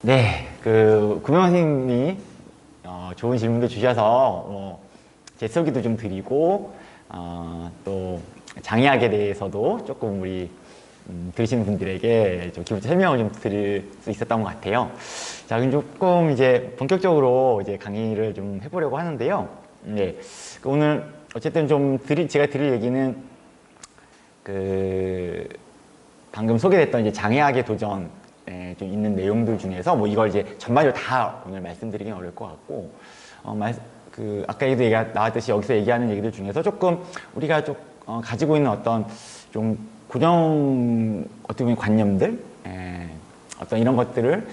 네, 구명 선생님이 좋은 질문도 주셔서 제 소개도 좀 드리고 또 장의학에 대해서도 조금 우리 들으시는 분들에게 좀 기본 설명을 좀 드릴 수 있었던 것 같아요. 자, 그럼 조금 이제 본격적으로 이제 강의를 좀 해보려고 하는데요. 네, 오늘 어쨌든 좀 제가 드릴 얘기는 방금 소개됐던 이제 장의학의 도전 좀 있는 내용들 중에서 뭐 이걸 이제 전반적으로 다 오늘 말씀드리긴 어려울 것 같고 아까 얘기가 나왔듯이 여기서 얘기하는 얘기들 중에서 조금 우리가 좀 가지고 있는 어떤 좀 고정 어떻게 보면 관념들 어떤 이런 것들을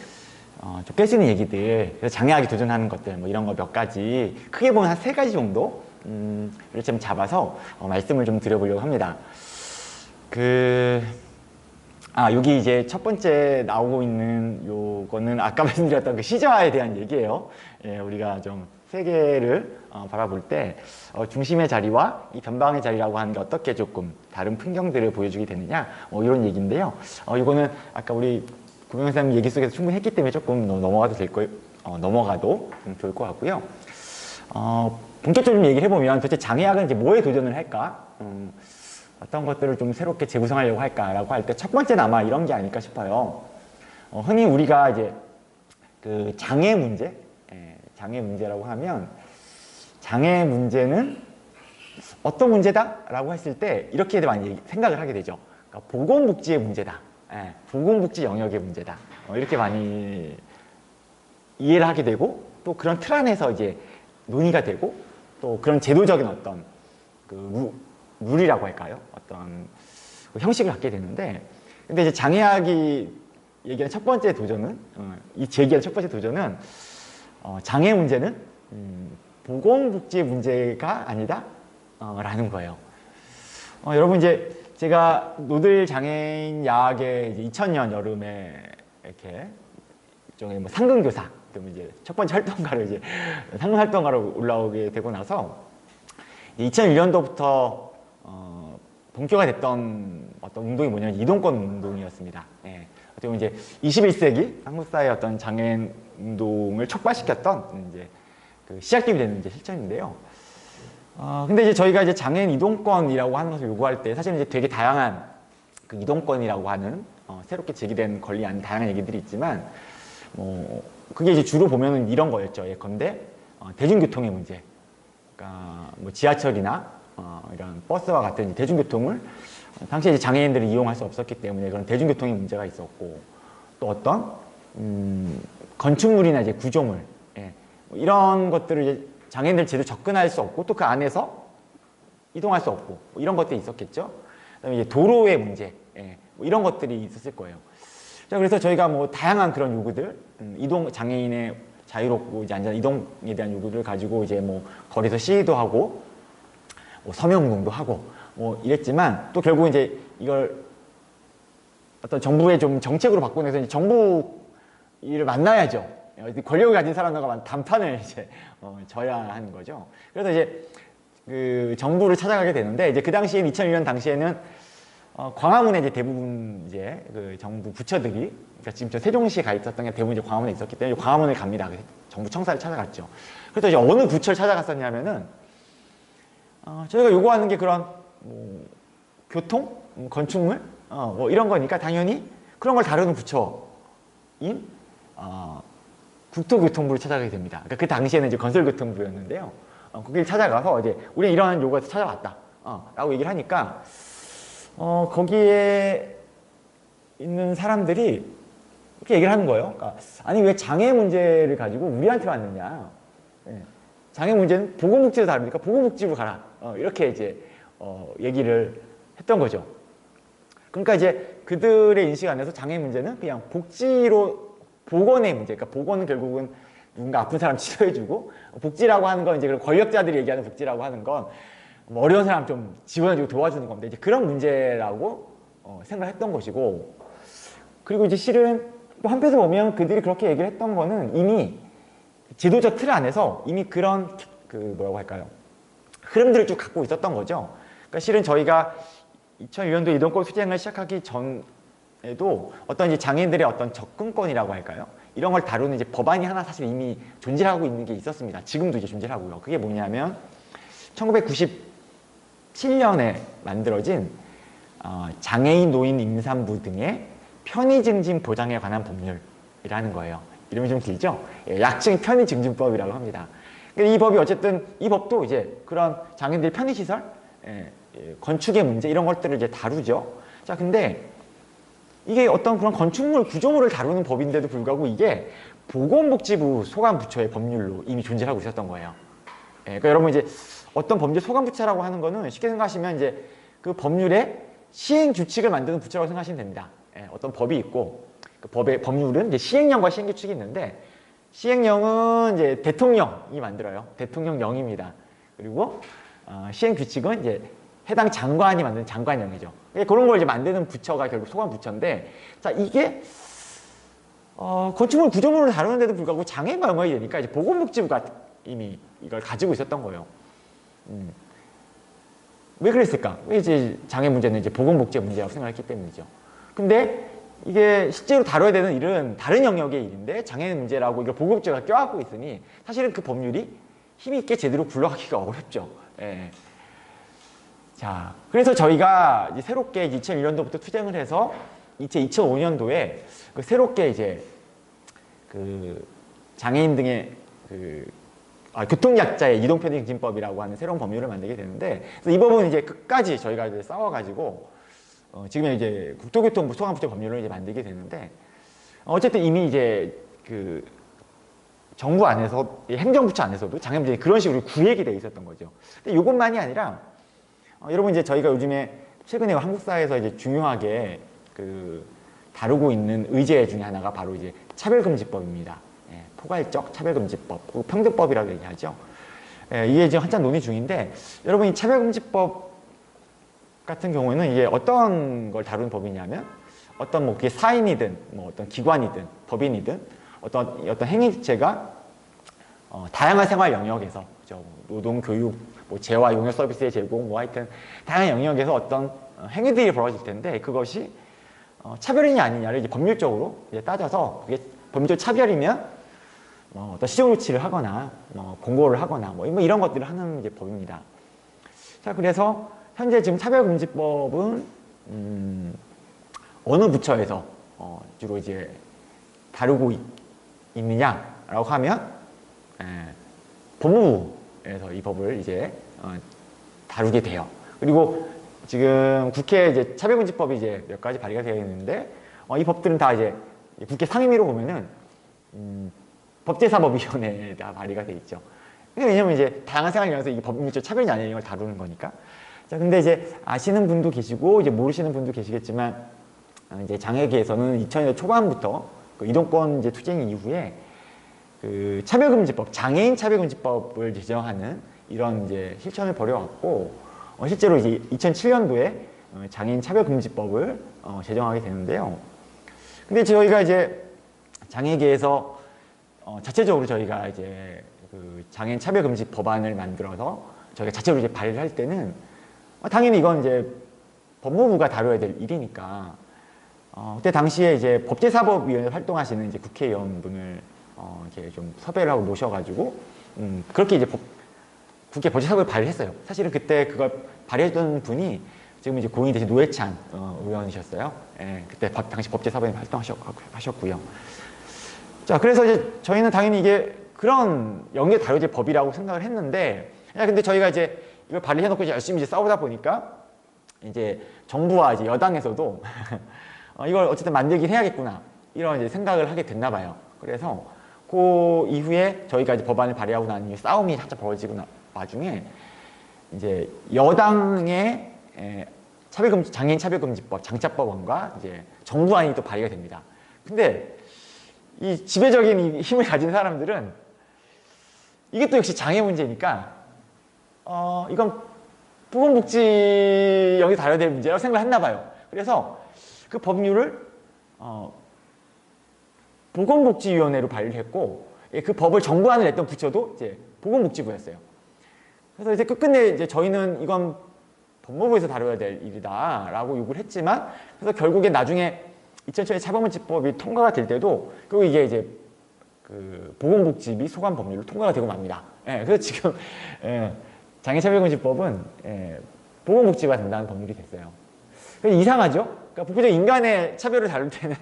좀 깰 수 있는 얘기들, 그래서 장애하게 도전하는 것들 뭐 이런 거 몇 가지 크게 보면 한 3가지 정도 를 좀 잡아서 말씀을 좀 드려보려고 합니다. 여기 이제 첫 번째 나오고 있는 요거는 아까 말씀드렸던 그 시저화에 대한 얘기예요. 예, 우리가 좀 세계를 바라볼 때 중심의 자리와 이 변방의 자리라고 하는 게 어떻게 조금 다른 풍경들을 보여주게 되느냐 이런 얘기인데요. 이거는 아까 우리 구명 선생님 얘기 속에서 충분히 했기 때문에 조금 넘어가도 될 거예요. 넘어가도 좀 좋을 것 같고요. 본격적으로 좀 얘기를 해보면 도대체 장의학은 이제 뭐에 도전을 할까? 어떤 것들을 좀 새롭게 재구성하려고 할까라고 할 때 첫 번째는 아마 이런 게 아닐까 싶어요. 흔히 우리가 이제 장애 문제, 장애 문제라고 하면 장애 문제는 어떤 문제다라고 했을 때 이렇게 많이 생각을 하게 되죠. 그러니까 보건복지의 문제다, 보건복지 영역의 문제다. 이렇게 많이 이해를 하게 되고 또 그런 틀 안에서 이제 논의가 되고 또 그런 제도적인 어떤 룰이라고 할까요? 어떤 형식을 갖게 되는데, 근데 이제 장애학이 얘기하는 첫 번째 도전은, 제기하는 첫 번째 도전은, 장애 문제는, 보건복지의 문제가 아니다? 라는 거예요. 여러분 이제 제가 노들 장애인 야학에 2000년 여름에 이렇게 일종의 뭐 상근교사, 이제 첫 번째 활동가로 이제 상근 활동가로 올라오게 되고 나서 2001년도부터 본격화 됐던 어떤 운동이 뭐냐면 이동권 운동이었습니다. 예. 어떻게 보면 이제 21세기 한국 사회의 어떤 장애인 운동을 촉발시켰던 이제 시작점이 되는 이제 실천인데요. 근데 이제 저희가 이제 장애인 이동권이라고 하는 것을 요구할 때 사실은 이제 되게 다양한 이동권이라고 하는 새롭게 제기된 권리 안에 다양한 얘기들이 있지만 그게 이제 주로 보면은 이런 거였죠. 예컨대 대중교통의 문제. 그러니까 뭐 지하철이나 이런 버스와 같은 대중교통을 당시에 이제 장애인들이 이용할 수 없었기 때문에 그런 대중교통의 문제가 있었고 또 어떤 건축물이나 이제 구조물 이런 것들을 이제 장애인들 제대로 접근할 수 없고 또 그 안에서 이동할 수 없고 이런 것들이 있었겠죠. 그다음에 이제 도로의 문제 이런 것들이 있었을 거예요. 자, 그래서 저희가 뭐 다양한 그런 요구들 이동 장애인의 자유롭고 이제 안전한 이동에 대한 요구를 가지고 이제 뭐 거리에서 시위도 하고 뭐 서명운동도 하고 뭐 이랬지만 또 결국 이제 이걸 어떤 정부의 좀 정책으로 바꾸면서 이제 정부 일을 만나야죠. 권력을 가진 사람들과 담판을 이제 져야 하는 거죠. 그래서 이제 정부를 찾아가게 되는데 이제 그 당시에 2001년 당시에는 광화문에 이제 대부분 이제 정부 부처들이 그러니까 지금 저 세종시에 가 있었던 게 대부분 이제 광화문에 있었기 때문에 광화문을 갑니다. 정부 청사를 찾아갔죠. 그래서 이제 어느 부처를 찾아갔었냐면은 저희가 요구하는 게 그런 교통, 건축물 뭐 이런 거니까 당연히 그런 걸 다루는 부처인 국토교통부를 찾아가게 됩니다. 그러니까 그 당시에는 이제 건설교통부였는데요. 거기를 찾아가서 이제 우리 이러한 요구에서 찾아왔다. 라고 얘기를 하니까 거기에 있는 사람들이 이렇게 얘기를 하는 거예요. 그러니까 아니 왜 장애 문제를 가지고 우리한테 왔느냐. 장애 문제는 보건복지로 다릅니까? 보건복지로 가라. 이렇게 이제 얘기를 했던 거죠. 그러니까 이제 그들의 인식 안에서 장애 문제는 그냥 보건의 문제. 그러니까 보건은 결국은 누군가 아픈 사람 치료해주고 복지라고 하는 건 이제 권력자들이 얘기하는 복지라고 하는 건 뭐 어려운 사람 좀 지원해주고 도와주는 겁니다. 이제 그런 문제라고 생각했던 것이고 그리고 이제 실은 또 한편에서 보면 그들이 그렇게 얘기를 했던 거는 이미 제도적 틀 안에서 이미 그런 뭐라고 할까요? 흐름들을 쭉 갖고 있었던 거죠. 그러니까 실은 저희가 2001년도 이동권 투쟁을 시작하기 전에 에도 어떤 이제 장애인들의 어떤 접근권이라고 할까요? 이런 걸 다루는 이제 법안이 하나 사실 이미 존재하고 있는 게 있었습니다. 지금도 이제 존재하고요. 그게 뭐냐면 1997년에 만들어진 장애인 노인 임산부 등의 편의 증진 보장에 관한 법률이라는 거예요. 이름이 좀 길죠? 예, 약칭 편의 증진법이라고 합니다. 이 법이 어쨌든 이 법도 이제 그런 장애인들의 편의 시설, 건축의 문제 이런 것들을 이제 다루죠. 자, 근데 이게 어떤 그런 건축물 구조물을 다루는 법인데도 불구하고 이게 보건복지부 소관부처의 법률로 이미 존재하고 있었던 거예요. 그러니까 여러분 이제 어떤 범죄 소관부처라고 하는 거는 쉽게 생각하시면 이제 그 법률의 시행 규칙을 만드는 부처라고 생각하시면 됩니다. 어떤 법이 있고 그 법률은 이제 시행령과 시행 규칙이 있는데 시행령은 이제 대통령이 만들어요. 대통령령입니다. 그리고 시행 규칙은 이제 해당 장관이 만든 장관령이죠. 그런 걸 이제 만드는 부처가 결국 소관부처인데, 자, 이게, 건축물 구조물을 다루는데도 불구하고 장애인과 연관이 되니까 이제 보건복지부가 이미 이걸 가지고 있었던 거예요. 왜 그랬을까? 왜 이제 장애 문제는 이제 보건복지 문제라고 생각했기 때문이죠. 근데 이게 실제로 다뤄야 되는 일은 다른 영역의 일인데 장애인 문제라고 이걸 보건복지가 껴안고 있으니 사실은 그 법률이 힘있게 제대로 굴러가기가 어렵죠. 예. 자, 그래서 저희가 이제 새롭게 2001년도부터 투쟁을 해서 2005년도에 그 새롭게 이제 그 장애인 등의 교통약자의 이동편의증진법이라고 하는 새로운 법률을 만들게 되는데, 그래서 이 법은 이제 끝까지 저희가 이제 싸워가지고 지금 이제 국토교통부 소관부처 법률을 이제 만들게 되는데, 어쨌든 이미 이제 그 정부 안에서 행정부처 안에서도 장애 문제가 그런 식으로 구획이 되어 있었던 거죠. 근데 이것만이 아니라 여러분 이제 저희가 요즘에 최근에 한국 사회에서 이제 중요하게 다루고 있는 의제 중에 하나가 바로 이제 차별금지법입니다. 포괄적 차별금지법, 평등법이라고 얘기하죠. 이게 지금 한참 논의 중인데, 여러분 이 차별금지법 같은 경우에는 이게 어떤 걸 다루는 법이냐면 어떤 뭐 그게 사인이든 뭐 어떤 기관이든 법인이든 어떤 행위체가 다양한 생활 영역에서 그죠? 노동, 교육, 뭐 재화, 용역 서비스의 제공, 뭐 하여튼 다양한 영역에서 어떤 행위들이 벌어질 텐데 그것이 차별이냐 아니냐를 이제 법률적으로 이제 따져서 그게 법률적 차별이면 어떤 시정 조치를 하거나 공고를 하거나 뭐 이런 것들을 하는 이제 법입니다. 자, 그래서 현재 지금 차별금지법은 어느 부처에서 주로 이제 다루고 있느냐라고 하면 법무부에서 이 법을 이제 다루게 돼요. 그리고 지금 국회 이제 차별금지법이 이제 몇 가지 발의가 되어 있는데 이 법들은 다 이제 국회 상임위로 보면은 법제사법위원회에 다 발의가 돼 있죠. 왜냐면 이제 다양한 생활 영역에서 이게 법률적 차별이 아닌 걸 다루는 거니까. 자, 근데 이제 아시는 분도 계시고 이제 모르시는 분도 계시겠지만 이제 장애계에서는 2000년대 초반부터 그 이동권 이제 투쟁 이후에 그 차별금지법, 장애인 차별금지법을 제정하는 이런 이제 실천을 벌여왔고 실제로 이제 2007년도에 장애인 차별금지법을 제정하게 되는데요. 근데 저희가 이제 장애계에서 자체적으로 저희가 이제 그 장애인 차별금지 법안을 만들어서 저희가 자체로 이제 발의를 할 때는 당연히 이건 이제 법무부가 다뤄야 될 일이니까 그때 당시에 이제 법제사법위원회 활동하시는 이제 국회의원분을 이렇게 좀 섭외를 하고 모셔가지고 그렇게 이제 국회 법제사법을 발의했어요. 사실은 그때 그걸 발의했던 분이 지금 이제 고인이 되신 노회찬 의원이셨어요. 예, 그때 당시 법제사법위원회 활동하셨고요. 자, 그래서 이제 저희는 당연히 이게 그런 영역에 다뤄질 법이라고 생각을 했는데, 근데 저희가 이제 이걸 발의해놓고 이제 열심히 이제 싸우다 보니까 이제 정부와 이제 여당에서도 이걸 어쨌든 만들긴 해야겠구나 이런 이제 생각을 하게 됐나 봐요. 그래서 그 이후에 저희가 이제 법안을 발의하고 난 이후에 싸움이 살짝 벌어지고 와중에 이제 여당의 장애인 차별금지법, 장차법안과 이제 정부안이 또 발의가 됩니다. 근데 이 지배적인 힘을 가진 사람들은 이게 또 역시 장애 문제니까 이건 보건복지 영역에 다뤄야 될 문제라고 생각을 했나 봐요. 그래서 그 법률을 보건복지위원회로 발의를 했고 그 법을 정부안을 냈던 부처도 이제 보건복지부였어요. 그래서 이제 끝끝내 이제 저희는 이건 법무부에서 다뤄야 될 일이다라고 요구를 했지만 그래서 결국에 나중에 2000년에 사법문제법이 통과가 될 때도 그리고 이게 이제 그 보건복지 및 소관 법률로 통과가 되고 맙니다. 예, 그래서 지금 장애차별금지법은 보건복지가 된다는 법률이 됐어요. 그래서 이상하죠? 그러니까 복부적 인간의 차별을 다룰 때는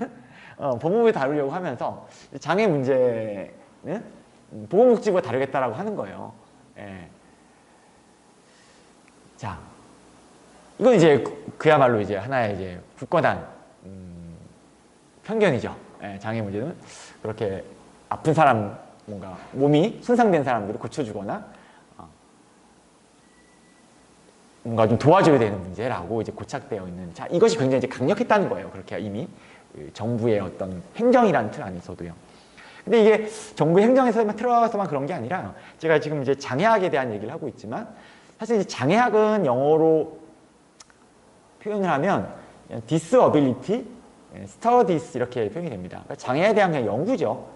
법무부에 다루려고 하면서 장애 문제는 보건복지부가 다루겠다라고 하는 거예요. 예. 자, 이건 이제 그야말로 이제 하나의 이제 굳건한 편견이죠. 예, 장애 문제는 그렇게 아픈 사람, 뭔가 몸이 손상된 사람들을 고쳐주거나 뭔가 좀 도와줘야 되는 문제라고 이제 고착되어 있는. 자, 이것이 굉장히 이제 강력했다는 거예요. 그렇게 이미 정부의 어떤 행정이라는 틀 안에서도요. 근데 이게 정부 행정에서만 들어가서만 그런 게 아니라 제가 지금 이제 장애학에 대한 얘기를 하고 있지만 사실 이제 장애학은 영어로 표현을 하면 disability studies 이렇게 표현이 됩니다. 그러니까 장애에 대한 그냥 연구죠.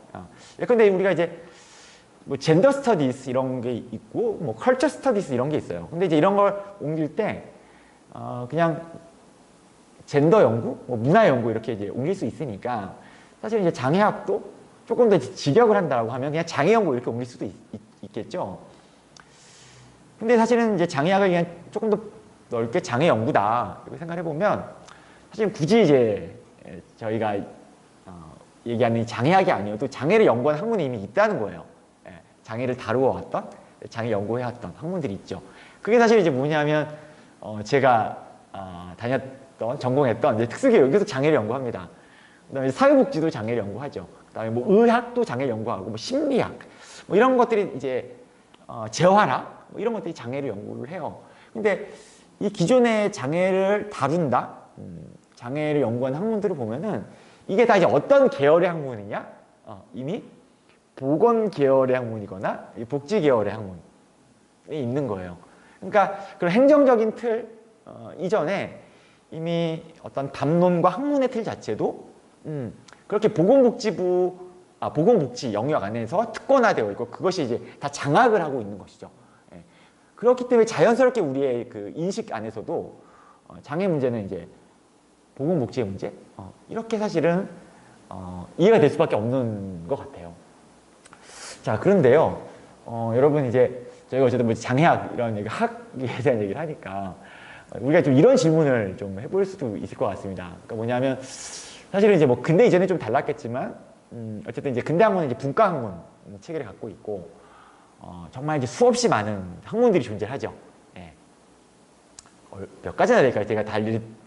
근데 우리가 이제 뭐 젠더 스터디스 이런 게 있고 뭐 컬처 스터디스 이런 게 있어요. 근데 이제 이런 걸 옮길 때 그냥 젠더 연구, 뭐 문화 연구 이렇게 이제 옮길 수 있으니까 사실 이제 장애학도 조금 더 직역을 한다고 하면 그냥 장애 연구 이렇게 옮길 수도 있겠죠. 근데 사실은 이제 장애학을 그냥 조금 더 넓게 장애 연구다 이렇게 생각해 보면 사실 굳이 이제 저희가 얘기하는 장애학이 아니어도 장애를 연구하는 학문이 이미 있다는 거예요. 장애를 다루어 왔던, 장애 연구해 왔던 학문들이 있죠. 그게 사실 이제 뭐냐면 제가 다녔던, 전공했던 이제 특수교육, 여기서 장애를 연구합니다. 그다음에 사회복지도 장애를 연구하죠. 그다음에 뭐 의학도 장애를 연구하고, 뭐 심리학, 뭐 이런 것들이 이제 재활학, 뭐 이런 것들이 장애를 연구를 해요. 근데 이 기존의 장애를 다룬다, 장애를 연구하는 학문들을 보면은 이게 다 이제 어떤 계열의 학문이냐? 이미 보건 계열의 학문이거나 복지 계열의 학문이 있는 거예요. 그러니까 그런 행정적인 틀 이전에 이미 어떤 담론과 학문의 틀 자체도 그렇게 보건복지 영역 안에서 특권화되어 있고 그것이 이제 다 장악을 하고 있는 것이죠. 예. 그렇기 때문에 자연스럽게 우리의 그 인식 안에서도 장애 문제는 이제 보건복지의 문제 이렇게 사실은 이해가 될 수밖에 없는 것 같아요. 자, 그런데요, 여러분 이제 저희가 어쨌든 뭐 장애학 이런 얘기, 학에 대한 얘기를 하니까 우리가 좀 이런 질문을 좀 해볼 수도 있을 것 같습니다. 그러니까 뭐냐면 사실은 이제 뭐 근대 이전에 좀 달랐겠지만 어쨌든 이제 근대 학문은 이제 분과 학문 체계를 갖고 있고 정말 이제 수없이 많은 학문들이 존재하죠. 예. 몇 가지나 될까요? 제가 다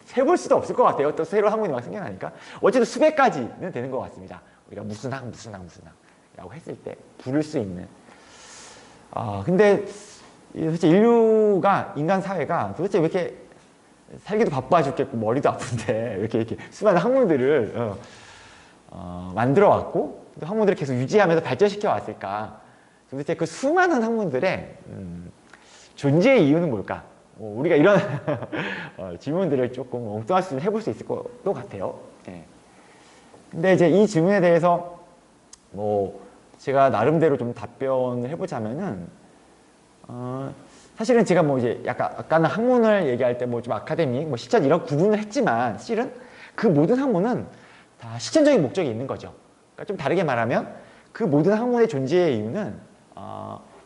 세볼 수도 없을 것 같아요. 또 새로운 학문이 막 생겨나니까 어쨌든 수백 가지는 되는 것 같습니다. 우리가 무슨 학이라고 했을 때 부를 수 있는. 근데 도대체 인간 사회가 도대체 왜 이렇게 살기도 바빠 죽겠고 머리도 아픈데 이렇게 수많은 학문들을 만들어 왔고 또 학문들을 계속 유지하면서 발전시켜 왔을까? 도대체 그 수많은 학문들의 존재의 이유는 뭘까? 우리가 이런 질문들을 조금 엉뚱할 수 해볼 수 있을 것 같아요. 예. 근데 이제 이 질문에 대해서 뭐 제가 나름대로 좀 답변을 해보자면은 사실은 제가 뭐 이제 약간 아까는 학문을 얘기할 때 뭐 좀 아카데믹, 뭐 실천 이런 구분을 했지만 실은 그 모든 학문은 다 실천적인 목적이 있는 거죠. 그러니까 좀 다르게 말하면 그 모든 학문의 존재의 이유는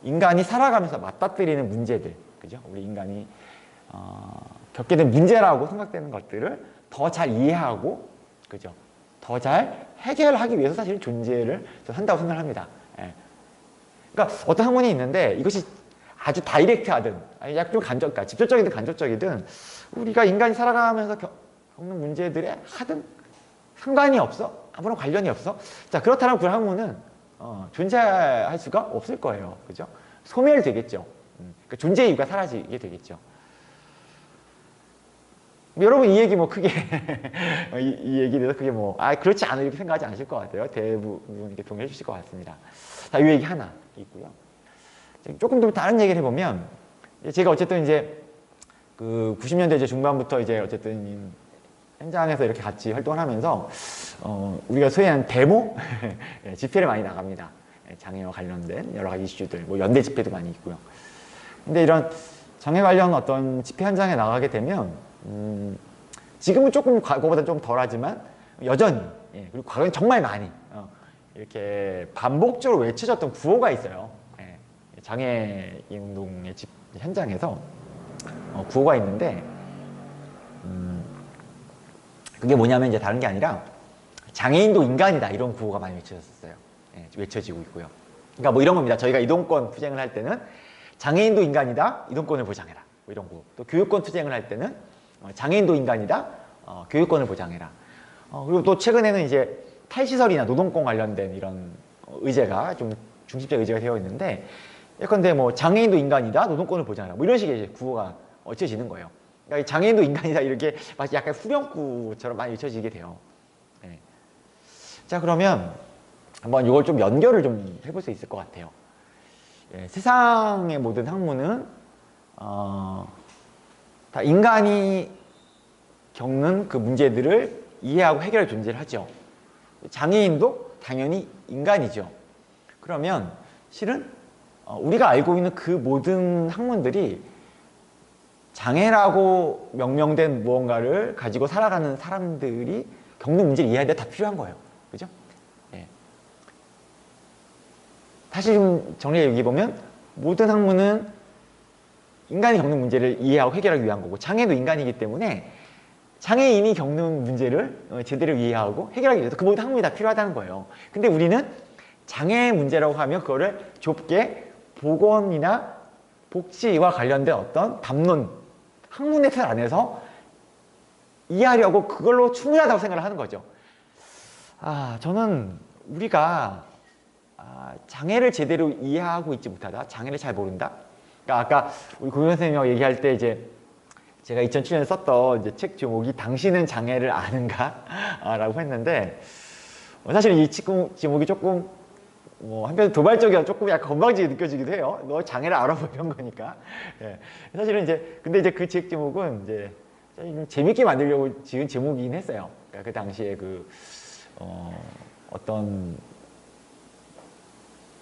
인간이 살아가면서 맞닥뜨리는 문제들, 그죠? 우리 인간이 겪게 된 문제라고 생각되는 것들을 더 잘 이해하고, 그죠? 더 잘 해결하기 위해서 사실 존재를 한다고 생각합니다. 예. 그러니까 어떤 학문이 있는데 이것이 아주 다이렉트하든, 약간 좀 그러니까 직접적이든 간접적이든 우리가 인간이 살아가면서 겪는 문제들에 하든 상관이 없어, 아무런 관련이 없어. 자, 그렇다면 그 학문은 존재할 수가 없을 거예요, 그죠? 소멸되겠죠. 그러니까 존재 이유가 사라지게 되겠죠. 여러분 이 얘기 뭐 크게 이 얘기에 대해서 크게 뭐 그렇지 않아 이렇게 생각하지 않으실 것 같아요. 대부분 이렇게 동의해 주실 것 같습니다. 자, 이 얘기 하나 있고요. 조금 더 다른 얘기를 해보면 제가 어쨌든 이제 그 90년대 이제 중반부터 이제 어쨌든 현장에서 이렇게 같이 활동을 하면서 우리가 소위 하는 데모 집회를 많이 나갑니다. 장애와 관련된 여러 가지 이슈들, 뭐 연대 집회도 많이 있고요. 근데 이런 장애 관련 어떤 집회 현장에 나가게 되면 지금은 조금 그거보다 좀 덜하지만 여전히 그리고 과거엔 정말 많이 이렇게 반복적으로 외쳐졌던 구호가 있어요. 장애인 운동의 현장에서 구호가 있는데 그게 뭐냐면 이제 다른 게 아니라 장애인도 인간이다 이런 구호가 많이 외쳐졌었어요. 외쳐지고 있고요. 그러니까 뭐 이런 겁니다. 저희가 이동권 투쟁을 할 때는 장애인도 인간이다, 이동권을 보장해라. 뭐 이런 구호. 또 교육권 투쟁을 할 때는 장애인도 인간이다, 교육권을 보장해라. 그리고 또 최근에는 이제 탈시설이나 노동권 관련된 이런 의제가 좀 중심적 의제가 되어 있는데 예컨대 뭐 장애인도 인간이다, 노동권을 보장해라. 뭐 이런 식의 이제 구호가 외쳐지는 거예요. 그러니까 장애인도 인간이다 이렇게 마치 약간 후렴구처럼 많이 외쳐지게 돼요. 자, 그러면 한번 이걸 좀 연결을 좀 해볼 수 있을 것 같아요. 세상의 모든 학문은 다 인간이 겪는 그 문제들을 이해하고 해결할 존재를 하죠. 장애인도 당연히 인간이죠. 그러면 실은 우리가 알고 있는 그 모든 학문들이 장애라고 명명된 무언가를 가지고 살아가는 사람들이 겪는 문제를 이해할 때 다 필요한 거예요. 그죠? 다시 좀 정리해 얘기해보면 모든 학문은 인간이 겪는 문제를 이해하고 해결하기 위한 거고 장애도 인간이기 때문에 장애인이 겪는 문제를 제대로 이해하고 해결하기 위해서 그 모든 학문이 다 필요하다는 거예요. 근데 우리는 장애 문제라고 하면 그거를 좁게 보건이나 복지와 관련된 어떤 담론, 학문의 틀 안에서 이해하려고 그걸로 충분하다고 생각을 하는 거죠. 저는 우리가 장애를 제대로 이해하고 있지 못하다, 장애를 잘 모른다. 그러니까 아까 우리 고현 선생님하고 얘기할 때 이제 제가 2007년에 썼던 이제 책 제목이 당신은 장애를 아는가? 라고 했는데 사실 이 책 제목이 조금 한편 도발적이라 조금 약간 건방지게 느껴지기도 해요. 너 장애를 알아? 뭐 이런 거니까. 사실은 이제 근데 이제 그 책 제목은 이제 재밌게 만들려고 지은 제목이긴 했어요. 그러니까 그 당시에 어떤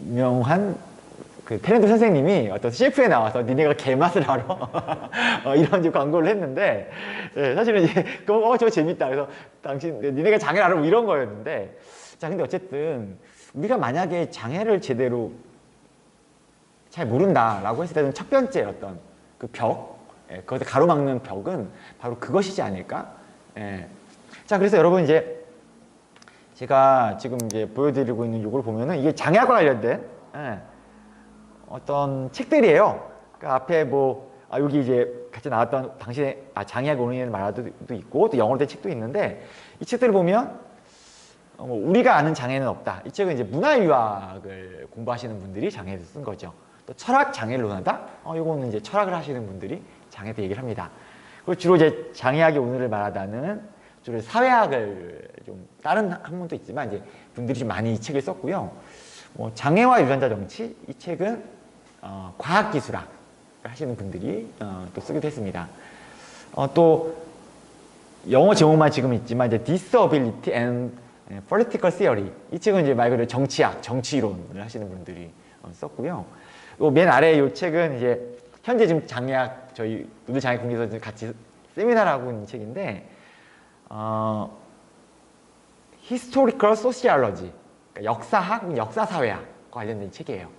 유명한 그 탤런트 선생님이 어떤 CF에 나와서 니네가 개맛을 알아? 이런 이제 광고를 했는데 사실은 이제 저거 재밌다. 그래서 니네가 장애를 알아? 뭐 이런 거였는데 자 근데 어쨌든 우리가 만약에 장애를 제대로 잘 모른다라고 했을 때는 첫 번째 어떤 그 벽, 그것을 가로막는 벽은 바로 그것이지 않을까? 자 그래서 여러분 이제 제가 지금 이제 보여드리고 있는 이걸 보면은 이게 장애학과 관련된 어떤 책들이에요. 그러니까 앞에 여기 이제 같이 나왔던 당시에 장애학 원인을 말하도 있고 또 영어로 된 책도 있는데 이 책들을 보면 우리가 아는 장애는 없다. 이 책은 이제 문화유학을 공부하시는 분들이 장애를 쓴 거죠. 또 철학 장애를 논한다. 이거는 이제 철학을 하시는 분들이 장애에 대해 얘기를 합니다. 그리고 주로 이제 장애학의 오늘을 말하다는 주로 사회학을 좀 다른 학문도 있지만 이제 분들이 좀 많이 이 책을 썼고요. 장애와 유전자 정치 이 책은 과학기술학 하시는 분들이 또 쓰기도 했습니다. 또 영어 제목만 지금 있지만 이제 Disability and Political Theory 이 책은 이제 말 그대로 정치학, 정치이론을 하시는 분들이 썼고요. 맨 아래 이 책은 이제 현재 지금 장애학 저희 노들 장애 공개에서 같이 세미나를 하고 있는 책인데 Historical Sociology 그러니까 역사학, 역사사회학 관련된 책이에요.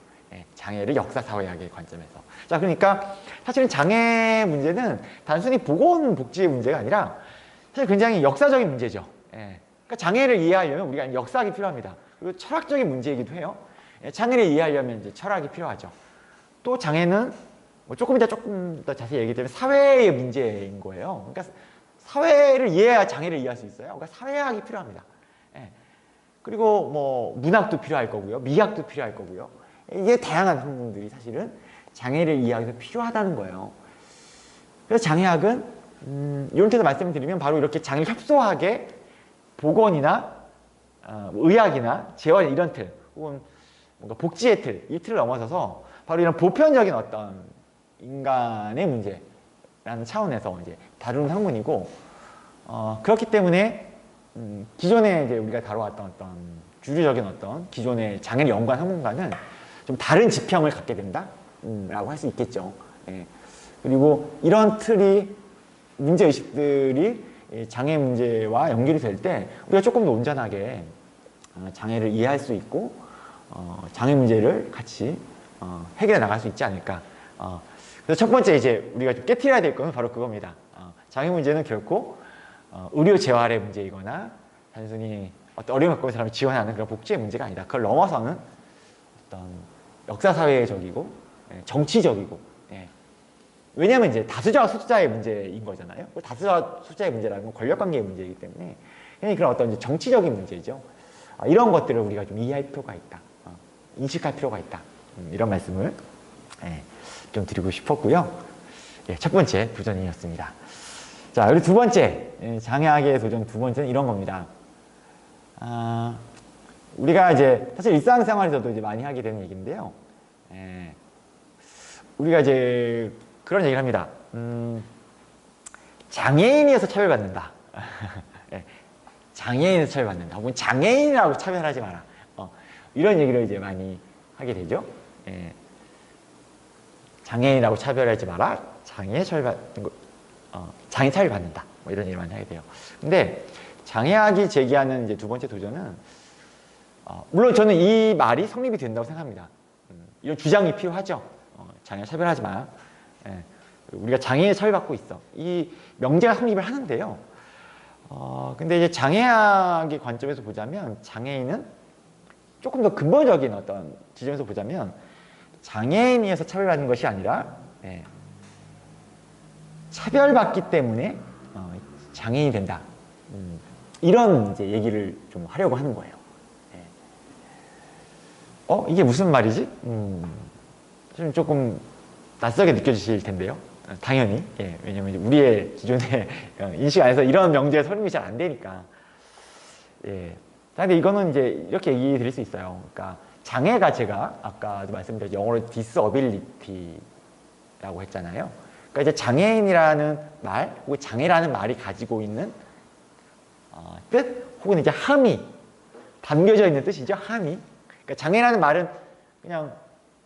장애를 역사사회학의 관점에서. 자, 그러니까 사실은 장애 문제는 단순히 보건복지의 문제가 아니라 사실 굉장히 역사적인 문제죠. 그러니까 장애를 이해하려면 우리가 역사학이 필요합니다. 그리고 철학적인 문제이기도 해요. 장애를 이해하려면 이제 철학이 필요하죠. 또 장애는 조금 더 자세히 얘기하면 사회의 문제인 거예요. 그러니까 사회를 이해해야 장애를 이해할 수 있어요. 그러니까 사회학이 필요합니다. 그리고 문학도 필요할 거고요. 미학도 필요할 거고요. 이게 다양한 학문들이 사실은 장애를 이해하기 위해서 필요하다는 거예요. 그래서 장애학은 이런 뜻을 말씀드리면 바로 이렇게 장애를 협소하게 보건이나 의학이나 재활 이런 틀 혹은 뭔가 복지의 틀, 이 틀을 넘어서서 바로 이런 보편적인 어떤 인간의 문제라는 차원에서 이제 다루는 학문이고 그렇기 때문에 기존에 이제 우리가 다뤄왔던 어떤 주류적인 어떤 기존의 장애를 연구한 학문과는 좀 다른 지평을 갖게 된다? 라고 할 수 있겠죠. 그리고 이런 틀이 문제의식들이 이 장애 문제와 연결이 될 때 우리가 조금 더 온전하게 장애를 이해할 수 있고 장애 문제를 같이 해결해 나갈 수 있지 않을까. 그래서 첫 번째 이제 우리가 좀 깨트려야 될 것은 바로 그겁니다. 장애 문제는 결코 의료 재활의 문제이거나 단순히 어떤 어려움을 겪은 사람을 지원하는 그런 복지의 문제가 아니다. 그걸 넘어서는 어떤 역사사회적이고 정치적이고, 왜냐하면 이제 다수자와 소수자의 문제인 거잖아요. 다수자와 소수자의 문제라는 건 권력관계의 문제이기 때문에 그런 어떤 이제 정치적인 문제죠. 이런 것들을 우리가 좀 이해할 필요가 있다. 인식할 필요가 있다. 이런 말씀을 좀 드리고 싶었고요. 첫 번째 도전이었습니다. 자, 그리고 두 번째, 장애학의 도전 두 번째는 이런 겁니다. 우리가 이제 사실 일상생활에서도 이제 많이 하게 되는 얘기인데요. 우리가 이제 그런 얘기를 합니다. 장애인이어서 차별받는다. 장애인에서 차별받는다. 혹은 장애인이라고 차별하지 마라. 이런 얘기를 이제 많이 하게 되죠. 장애인이라고 차별하지 마라. 장애 차별받는다. 뭐 이런 얘기를 많이 하게 돼요. 근데 장애학이 제기하는 이제 두 번째 도전은 물론 저는 이 말이 성립이 된다고 생각합니다. 이런 주장이 필요하죠. 장애 차별하지 마. 우리가 장애에 차별받고 있어. 이 명제가 성립을 하는데요. 근데 이제 장애학의 관점에서 보자면 장애인은 조금 더 근본적인 어떤 지점에서 보자면 장애인이어서 차별받는 것이 아니라 차별받기 때문에 장애인이 된다. 이런 이제 얘기를 좀 하려고 하는 거예요. 이게 무슨 말이지? 좀 조금 낯설게 느껴지실 텐데요. 당연히. 왜냐면 우리의 기존의 인식 안에서 이런 명제의 설명이 잘 안 되니까. 근데 이거는 이제 이렇게 얘기 드릴 수 있어요. 그러니까 장애가 제가 아까도 말씀드렸죠. 영어로 disability라고 했잖아요. 그러니까 이제 장애인이라는 말, 혹은 장애라는 말이 가지고 있는 뜻, 혹은 이제 함이 담겨져 있는 뜻이죠. 함이. 그러니까 장애라는 말은 그냥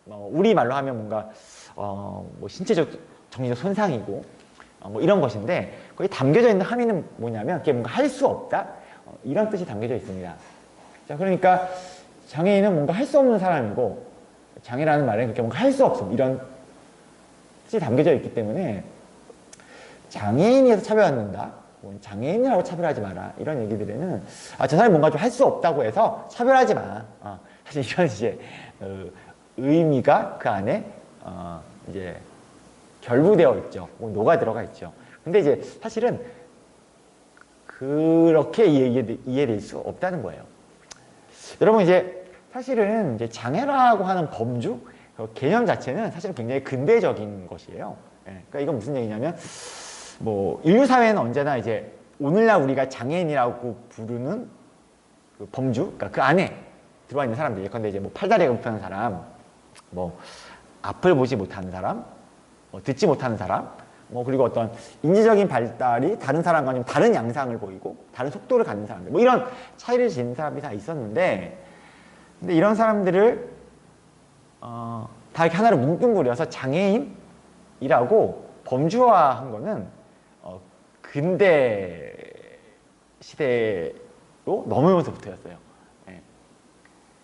우리 말로 하면 뭔가 뭐 신체적, 정신적 손상이고 뭐 이런 것인데 거기 담겨져 있는 함의는 뭐냐면 그게 뭔가 할 수 없다 이런 뜻이 담겨져 있습니다. 자, 그러니까 장애인은 뭔가 할 수 없는 사람이고 장애라는 말은 그렇게 뭔가 할 수 없음 이런 뜻이 담겨져 있기 때문에 장애인이어서 차별받는다, 장애인이라고 차별하지 마라 이런 얘기들에는 저 사람이 뭔가 좀 할 수 없다고 해서 차별하지 마. 사실 이런 이제 의미가 그 안에 이제 결부되어 있죠. 녹아 들어가 있죠. 근데 이제 사실은 그렇게 이해될 수 없다는 거예요. 여러분 이제 사실은 이제 장애라고 하는 범주 개념 자체는 사실은 굉장히 근대적인 것이에요. 그러니까 이건 무슨 얘기냐면 뭐 인류 사회는 언제나 이제 오늘날 우리가 장애인이라고 부르는 그 범주, 그러니까 그 안에 들어와 있는 사람들, 예컨대 이제 뭐 팔다리가 불편한 사람, 뭐 앞을 보지 못하는 사람, 듣지 못하는 사람, 그리고 어떤 인지적인 발달이 다른 사람과 좀 다른 양상을 보이고 다른 속도를 갖는 사람들, 뭐 이런 차이를 지닌 사람이 다 있었는데, 근데 이런 사람들을 다 이렇게 하나로 뭉뚱그려서 장애인이라고 범주화한 거는 근대 시대로 넘어오면서부터였어요.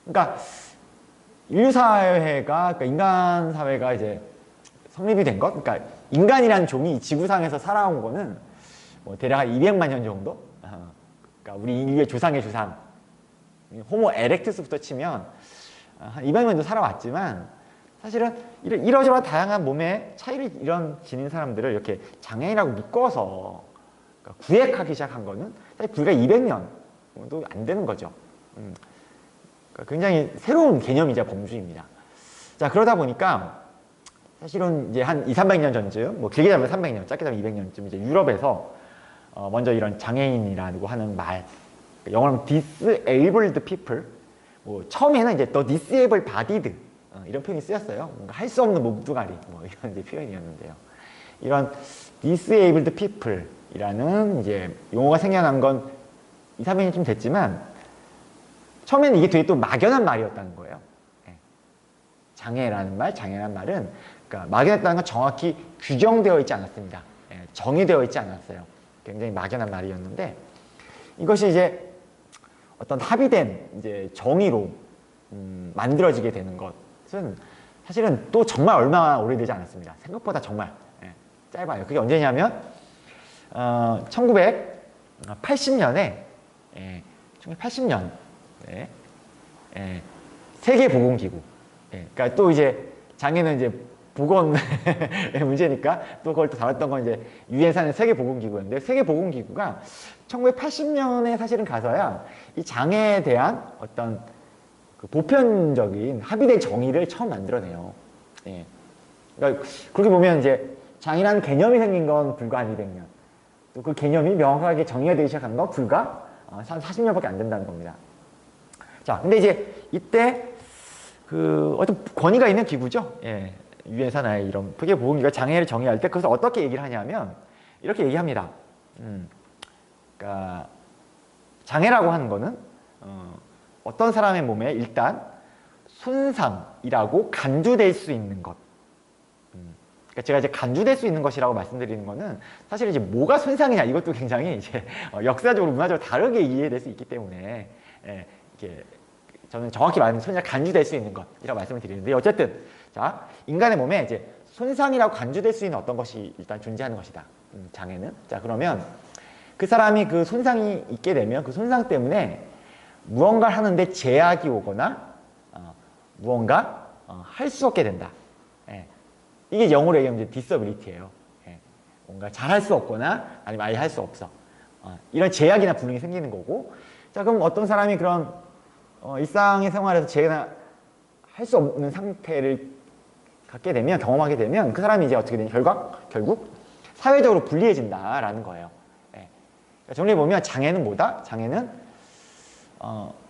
그러니까 인류 사회가, 그러니까 인간 사회가 이제 성립이 된 것, 그러니까 인간이라는 종이 지구상에서 살아온 거는 뭐 대략 한 200만 년 정도? 그러니까 우리 인류의 조상의 조상, 호모 에렉투스부터 치면 한 200만 년 정도 살아왔지만 사실은 이러저러 다양한 몸의 차이를 지닌 사람들을 이렇게 장애인이라고 묶어서 그러니까 구획하기 시작한 거는 사실 불과 200년도 안 되는 거죠. 그러니까 굉장히 새로운 개념이자 범주입니다. 자, 그러다 보니까 사실은 이제 한 200~300년 전쯤, 뭐 길게 잡으면 300년, 짧게 잡으면 200년쯤 이제 유럽에서 먼저 이런 장애인이라고 하는 말, 영어로 disabled people, 뭐 처음에는 이제 the disabled bodied 이런 표현이 쓰였어요. 뭔가 할 수 없는 몸뚱아리, 뭐 이런 이제 표현이었는데요. 이런 disabled people이라는 이제 용어가 생겨난 건 200~300년쯤 됐지만 처음에는 이게 되게 또 막연한 말이었다는 거예요. 장애라는 말은 그러니까 막연했다는 건 정확히 규정되어 있지 않았습니다. 정의되어 있지 않았어요. 굉장히 막연한 말이었는데 이것이 이제 어떤 합의된 이제 정의로 만들어지게 되는 것은 사실은 또 정말 얼마 오래되지 않았습니다. 생각보다 정말 짧아요. 그게 언제냐면 1980년에 1980년 세계보건기구 그러니까 또 이제 장애는 이제 보건의 문제니까 또 그걸 또 다뤘던 건 이제 유엔사는 세계보건기구였는데 세계보건기구가 1980년에 사실은 가서야 이 장애에 대한 어떤 그 보편적인 합의된 정의를 처음 만들어내요. 그러니까 그렇게 보면 이제 장애라는 개념이 생긴 건 불과 한 200년. 또 그 개념이 명확하게 정의가 되기 시작한 건 불과 한 40년밖에 안 된다는 겁니다. 자, 근데 이제 이때 그 어떤 권위가 있는 기구죠. 유엔사나 이런 세계보건기구가 장애를 정의할 때 그것을 어떻게 얘기를 하냐면 이렇게 얘기합니다. 그러니까 장애라고 하는 거는 어떤 사람의 몸에 일단 손상이라고 간주될 수 있는 것. 그러니까 제가 이제 간주될 수 있는 것이라고 말씀드리는 거는 사실 이제 뭐가 손상이냐 이것도 굉장히 이제 역사적으로 문화적으로 다르게 이해될 수 있기 때문에 이렇게 저는 정확히 말하면 손상이 간주될 수 있는 것이라고 말씀을 드리는데 어쨌든 자 인간의 몸에 이제 손상이라고 간주될 수 있는 어떤 것이 일단 존재하는 것이다. 장애는 자 그러면 그 사람이 그 손상이 있게 되면 그 손상 때문에 무언가를 하는데 제약이 오거나 무언가 할 수 없게 된다. 이게 영어로 얘기하면 이제 disability예요. 뭔가 잘할 수 없거나 아니면 아예 할 수 없어. 이런 제약이나 불능이 생기는 거고 자 그럼 어떤 사람이 그런 일상의 생활에서 제가 할 수 없는 상태를 갖게 되면 경험하게 되면 그 사람이 이제 어떻게 되냐 결국 사회적으로 불리해진다라는 거예요. 그러니까 정리해 보면 장애는 뭐다? 장애는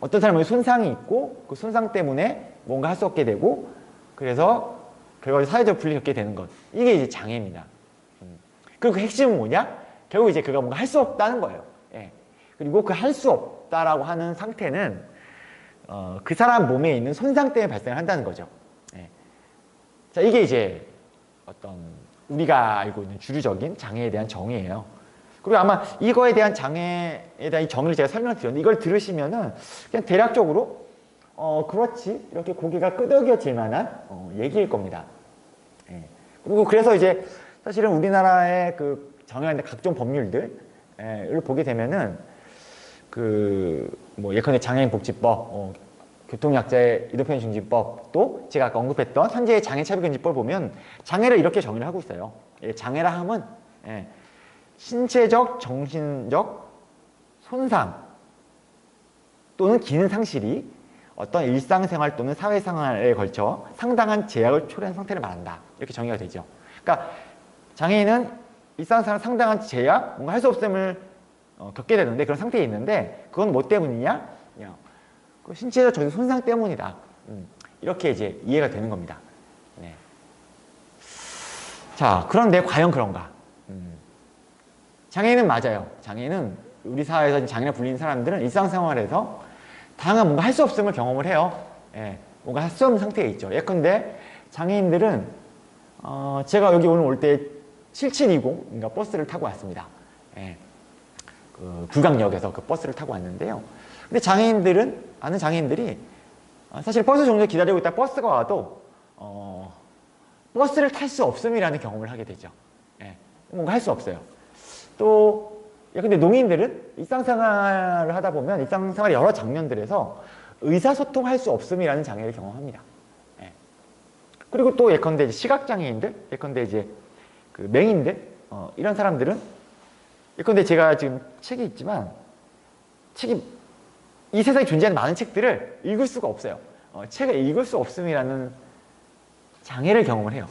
어떤 사람에게 손상이 있고 그 손상 때문에 뭔가 할 수 없게 되고 그래서 결과적으로 사회적 불리를 겪게 되는 것 이게 이제 장애입니다. 그리고 그 핵심은 뭐냐? 결국 이제 그가 뭔가 할 수 없다는 거예요. 그리고 그 할 수 없다라고 하는 상태는 그 사람 몸에 있는 손상 때문에 발생을 한다는 거죠. 자 이게 이제 어떤 우리가 알고 있는 주류적인 장애에 대한 정의예요. 그리고 아마 이거에 대한 장애에 대한 이 정의를 제가 설명을 드렸는데 이걸 들으시면은 그냥 대략적으로 그렇지 이렇게 고개가 끄덕여질 만한 얘기일 겁니다. 그리고 그래서 이제 사실은 우리나라의 그 정의하는 각종 법률들을 보게 되면은 그 뭐 예컨대 장애인복지법, 교통약자의 이동편의중지법 또 제가 아까 언급했던 현재의 장애차별금지법을 보면 장애를 이렇게 정의를 하고 있어요. 장애라 함은 신체적, 정신적 손상 또는 기능 상실이 어떤 일상생활 또는 사회생활에 걸쳐 상당한 제약을 초래한 상태를 말한다. 이렇게 정의가 되죠. 그러니까 장애인은 일상생활 상당한 제약, 뭔가 할 수 없음을 겪게 되는데 그런 상태에 있는데 그건 뭐 때문이냐? 그 신체적 정신 손상 때문이다. 이렇게 이제 이해가 되는 겁니다. 자, 그런데 과연 그런가? 장애인은 맞아요. 장애인은 우리 사회에서 장애를 불리는 사람들은 일상생활에서 다양한 뭔가 할 수 없음을 경험을 해요. 뭔가 할 수 없는 상태에 있죠. 예컨대 장애인들은 제가 여기 오늘 올 때 7720 그러니까 버스를 타고 왔습니다. 그 불광역에서 그 버스를 타고 왔는데요. 근데 장애인들은 아는 장애인들이 사실 버스 정류장에 기다리고 있다 버스가 와도 버스를 탈 수 없음이라는 경험을 하게 되죠. 뭔가 할 수 없어요. 또 근데 농인들은 일상생활을 하다 보면 일상생활의 여러 장면들에서 의사소통할 수 없음이라는 장애를 경험합니다. 그리고 또 예컨대 시각장애인들, 예컨대 이제 그 맹인들 이런 사람들은 예컨대 제가 지금 책이 있지만 책이 이 세상에 존재하는 많은 책들을 읽을 수가 없어요. 책을 읽을 수 없음이라는 장애를 경험을 해요.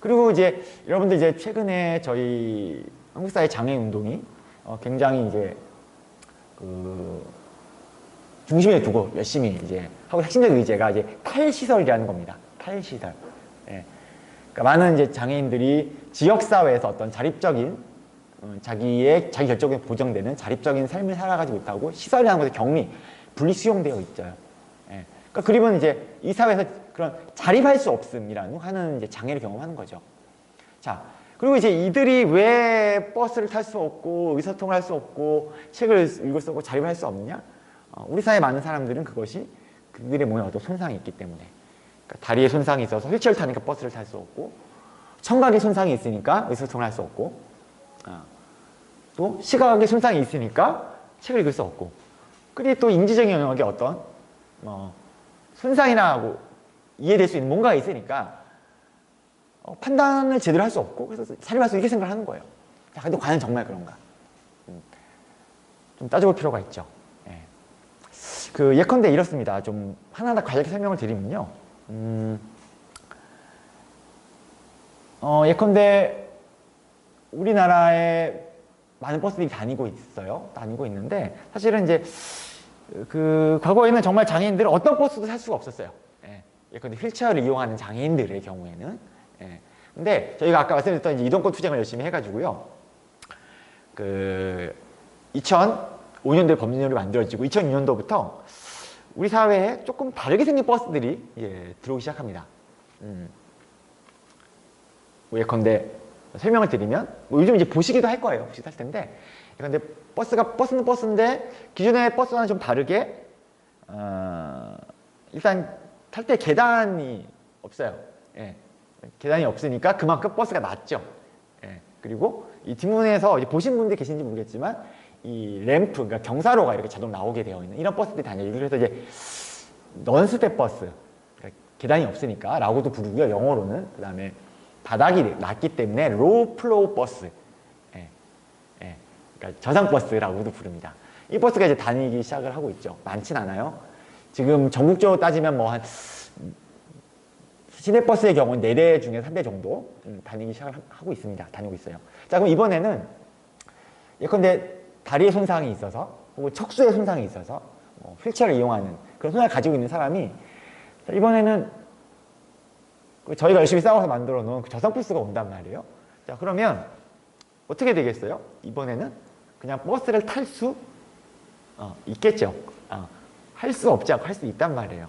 그리고 이제 여러분들 이제 최근에 저희 한국 사회 장애 운동이 굉장히 이제 그 중심에 두고 열심히 이제 하고 핵심적 의제가 이제 탈시설이라는 겁니다. 탈시설. 그러니까 많은 이제 장애인들이 지역 사회에서 어떤 자립적인 자기 결정이 보장되는 자립적인 삶을 살아가지 못하고 시설이라는 것에 격리, 분리 수용되어 있죠. 그러니까 그러면 이제 이 사회에서 그런 자립할 수 없음이라는 하는 이제 장애를 경험하는 거죠. 자, 그리고 이제 이들이 왜 버스를 탈 수 없고 의사소통을 할 수 없고 책을 읽을 수 없고 자립을 할 수 없느냐? 우리 사회 많은 사람들은 그것이 그들의 몸에 어떤 손상이 있기 때문에, 그러니까 다리에 손상이 있어서 휠체어를 타니까 버스를 탈 수 없고, 청각에 손상이 있으니까 의사소통을 할 수 없고, 또 시각에 손상이 있으니까 책을 읽을 수 없고, 그리고 또 인지적인 영역에 어떤 손상이나 하고 이해될 수 있는 뭔가가 있으니까 판단을 제대로 할 수 없고, 그래서 살림할 수 이렇게 생각을 하는 거예요. 자, 근데 과연 정말 그런가? 좀 따져볼 필요가 있죠. 예. 그 예컨대 이렇습니다. 좀 하나하나 간략히 설명을 드리면요. 예컨대 우리나라에 많은 버스들이 다니고 있어요. 다니고 있는데, 사실은 이제 그 과거에는 정말 장애인들은 어떤 버스도 탈 수가 없었어요. 예. 예컨대 휠체어를 이용하는 장애인들의 경우에는. 예. 근데 저희가 아까 말씀드렸던 이제 이동권 투쟁을 열심히 해가지고요. 그 2005년도에 법률이 만들어지고 2006년도부터 우리 사회에 조금 다르게 생긴 버스들이 들어오기 시작합니다. 예컨대 설명을 드리면, 요즘 이제 보시기도 할 거예요. 보시기도 할 텐데, 예컨대 버스는 버스인데 기존의 버스와는 좀 다르게 일단 탈 때 계단이 없어요. 예. 계단이 없으니까 그만큼 버스가 낮죠. 예. 그리고 이 뒷문에서 이제 보신 분들 계신지 모르겠지만 이 램프, 그러니까 경사로가 이렇게 자동 나오게 되어 있는 이런 버스들이 다녀요. 그래서 이제 넌스텝 버스, 그러니까 계단이 없으니까 라고도 부르고요. 영어로는. 그 다음에 바닥이 낮기 때문에 로우 플로우 버스, 그러니까 저상 버스라고도 부릅니다. 이 버스가 이제 다니기 시작을 하고 있죠. 많진 않아요. 지금 전국적으로 따지면 뭐 한 시내버스의 경우는 4대 중에 3대 정도 다니기 시작을 하고 있습니다. 다니고 있어요. 자, 그럼 이번에는 예컨대 다리에 손상이 있어서 혹은 척수에 손상이 있어서 휠체어를 이용하는 그런 손상을 가지고 있는 사람이, 이번에는 저희가 열심히 싸워서 만들어 놓은 그 저상버스가 온단 말이에요. 자, 그러면 어떻게 되겠어요? 이번에는 그냥 버스를 탈 수 있겠죠. 할 수 없지 않고 할 수 있단 말이에요.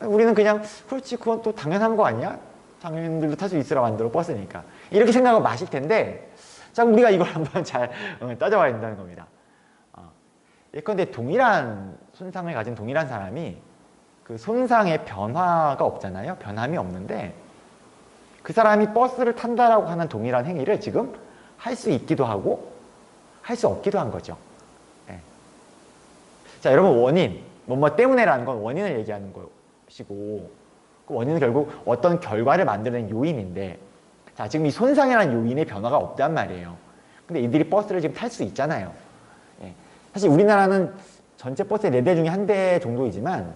우리는 그냥 그렇지, 그건 또 당연한 거 아니야? 장애인들도 탈 수 있으라 만들어 버스니까, 이렇게 생각하고 마실 텐데, 자, 우리가 이걸 한번 잘 따져봐야 된다는 겁니다. 예컨대 동일한 손상을 가진 동일한 사람이 그 손상의 변화가 없잖아요. 변함이 없는데 그 사람이 버스를 탄다라고 하는 동일한 행위를 지금 할 수 있기도 하고 할 수 없기도 한 거죠. 네. 자, 여러분, 원인, 뭐뭐 때문에라는 건 원인을 얘기하는 것이고, 그 원인은 결국 어떤 결과를 만드는 요인인데, 자, 지금 이 손상이라는 요인의 변화가 없단 말이에요. 근데 이들이 버스를 지금 탈 수 있잖아요. 예. 사실 우리나라는 전체 버스의 4대 중에 1대 정도이지만,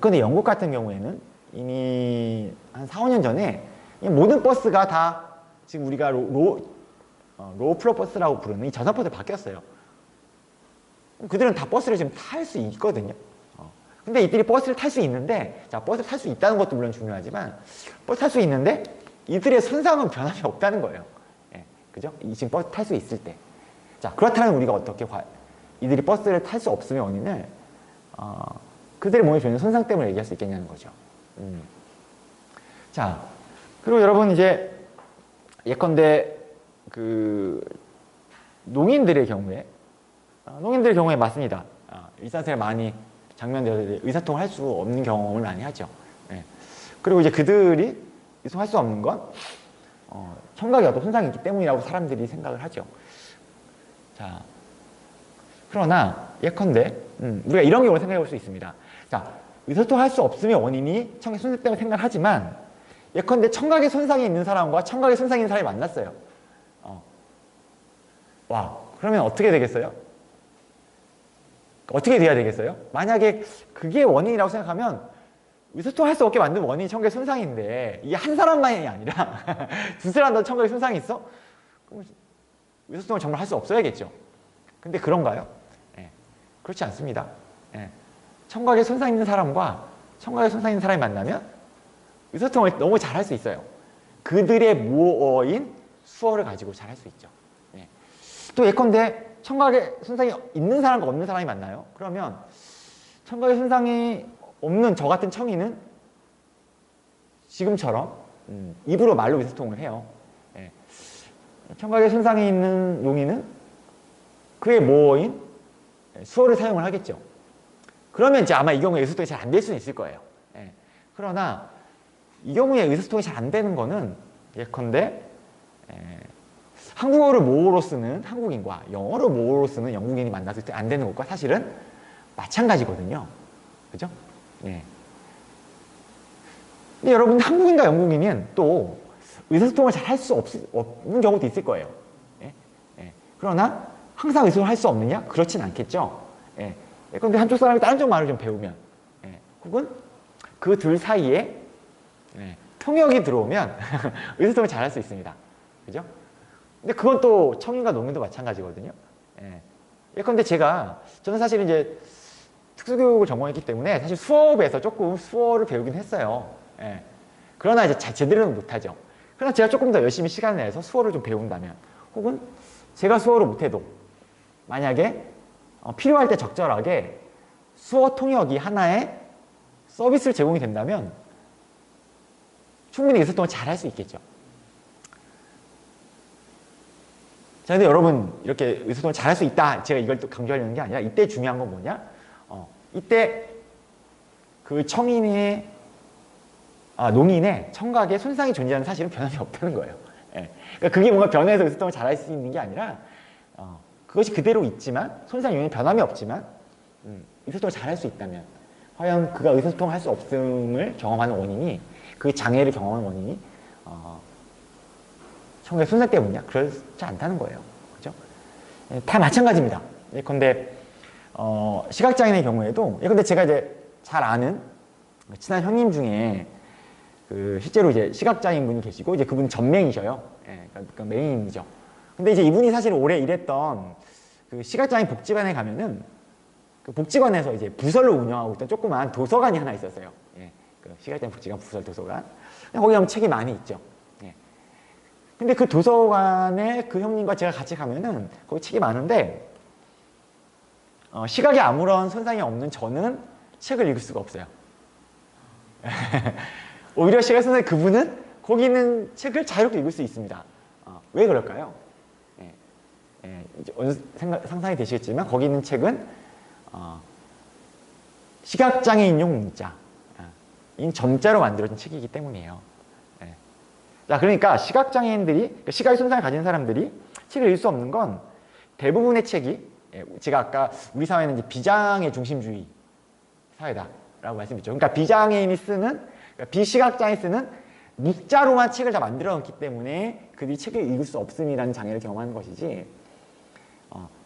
근데 영국 같은 경우에는 이미 한 4, 5년 전에 모든 버스가 다 지금 우리가 로우 플로우 버스라고 부르는 이 저상버스로 바뀌었어요. 그들은 다 버스를 지금 탈 수 있거든요. 근데 이들이 버스를 탈 수 있는데, 자, 버스를 탈 수 있다는 것도 물론 중요하지만, 버스 탈 수 있는데 이들의 손상은 변함이 없다는 거예요. 예, 그죠? 지금 버스 탈 수 있을 때. 자, 그렇다면 우리가 어떻게 이들이 버스를 탈 수 없음의 원인을 그들의 몸에 주는 손상 때문에 얘기할 수 있겠냐는 거죠. 자, 그리고 여러분, 이제 예컨대 그 농인들의 경우에 맞습니다. 일상생활 많이 장면되어서 의사소통을 할 수 없는 경험을 많이 하죠. 예. 그리고 이제 그들이 의사소통할 수 없는 건 청각에 어떤 손상이 있기 때문이라고 사람들이 생각을 하죠. 자, 그러나 예컨대 우리가 이런 경우를 생각해 볼 수 있습니다. 자, 의사소통할 수 없음의 원인이 청각 손상 때문에 생각을 하지만, 예컨대 청각에 손상이 있는 사람과 청각에 손상이 있는 사람이 만났어요. 와, 그러면 어떻게 되겠어요? 어떻게 돼야 되겠어요? 만약에 그게 원인이라고 생각하면 의사소통할 수 없게 만든 원인이 청각의 손상인데, 이게 한 사람만이 아니라 두 사람도 청각에 손상이 있어? 그럼 의사소통을 정말 할 수 없어야겠죠. 근데 그런가요? 예, 그렇지 않습니다. 예, 청각에 손상 있는 사람과 청각에 손상 있는 사람이 만나면 의사소통을 너무 잘 할 수 있어요. 그들의 모어인 수어를 가지고 잘 할 수 있죠. 예. 또 예컨대 청각에 손상이 있는 사람과 없는 사람이 만나요. 그러면 청각에 손상이 없는 저 같은 청인은 지금처럼 입으로 말로 의사소통을 해요. 예. 청각에 손상이 있는 농인은 그의 모어인 수어를 사용을 하겠죠. 그러면 이제 아마 이 경우에 의사소통이 잘 안 될 수는 있을 거예요. 예. 그러나 이 경우에 의사소통이 잘 안 되는 거는 예컨대 한국어를 모어로 쓰는 한국인과 영어를 모어로 쓰는 영국인이 만났을 때 안 되는 것과 사실은 마찬가지거든요. 그죠? 예. 근데 여러분 한국인과 영국인은 또 의사소통을 잘 할 수 없는 경우도 있을 거예요. 예? 예. 그러나 항상 의사소통을 할 수 없느냐? 그렇진 않겠죠. 예. 그런데 한쪽 사람이 다른 쪽 말을 좀 배우면 혹은 그 둘 사이에 통역이 들어오면 의사소통을 잘 할 수 있습니다. 그죠? 근데 그건 또 청인과 농인도 마찬가지거든요. 예컨대 저는 사실 이제 특수교육을 전공했기 때문에 사실 수업에서 조금 수어를 배우긴 했어요. 그러나 이제 제대로는 못하죠. 그러나 제가 조금 더 열심히 시간을 내서 수어를 좀 배운다면 혹은 제가 수어를 못해도 만약에 필요할 때 적절하게 수어 통역이 하나의 서비스를 제공이 된다면 충분히 의사소통을 잘 할 수 있겠죠. 자, 근데 여러분 이렇게 의사소통을 잘 할 수 있다. 제가 이걸 또 강조하려는 게 아니라 이때 중요한 건 뭐냐? 이때 그 농인의 청각에 손상이 존재하는 사실은 변함이 없다는 거예요. 그러니까 그게 뭔가 변해서 의사소통을 잘 할 수 있는 게 아니라 그것이 그대로 있지만 손상 요인은 변함이 없지만 의사소통을 잘 할 수 있다면 과연 그가 의사소통을 할 수 없음을 경험하는 원인이 그 장애를 경험하는 원인이 청각의 손상 때문이냐? 그렇지 않다는 거예요. 그죠? 다 마찬가지입니다. 예컨대 시각장애인의 경우에도 예컨대 제가 이제 잘 아는 친한 형님 중에 실제로 이제 시각장애인 분이 계시고 이제 그분이 전맹이셔요. 그러니까 메인이죠. 근데 이제 이분이 사실 오래 일했던 그 시각장애인 복지관에 가면은 그 복지관에서 이제 부설로 운영하고 있던 조그만 도서관이 하나 있었어요. 그 시각장애인 복지관 부설 도서관. 거기 가면 책이 많이 있죠. 근데 그 도서관에 그 형님과 제가 같이 가면은 거기 책이 많은데 시각에 아무런 손상이 없는 저는 책을 읽을 수가 없어요. 오히려 시각 손상인 그분은 거기 있는 책을 자유롭게 읽을 수 있습니다. 왜 그럴까요? 상상이 되시겠지만 거기 있는 책은 시각장애인용 문자, 인 점자로 만들어진 책이기 때문이에요. 자, 그러니까 시각장애인들이, 시각의 손상을 가진 사람들이 책을 읽을 수 없는 건 대부분의 책이, 제가 아까 우리 사회는 이제 비장애 중심주의 사회다라고 말씀드렸죠. 그러니까 비장애인이 쓰는, 그러니까 비시각장애인이 쓰는 묵자로만 책을 다 만들어 놓기 때문에 그들이 책을 읽을 수 없음이라는 장애를 경험하는 것이지,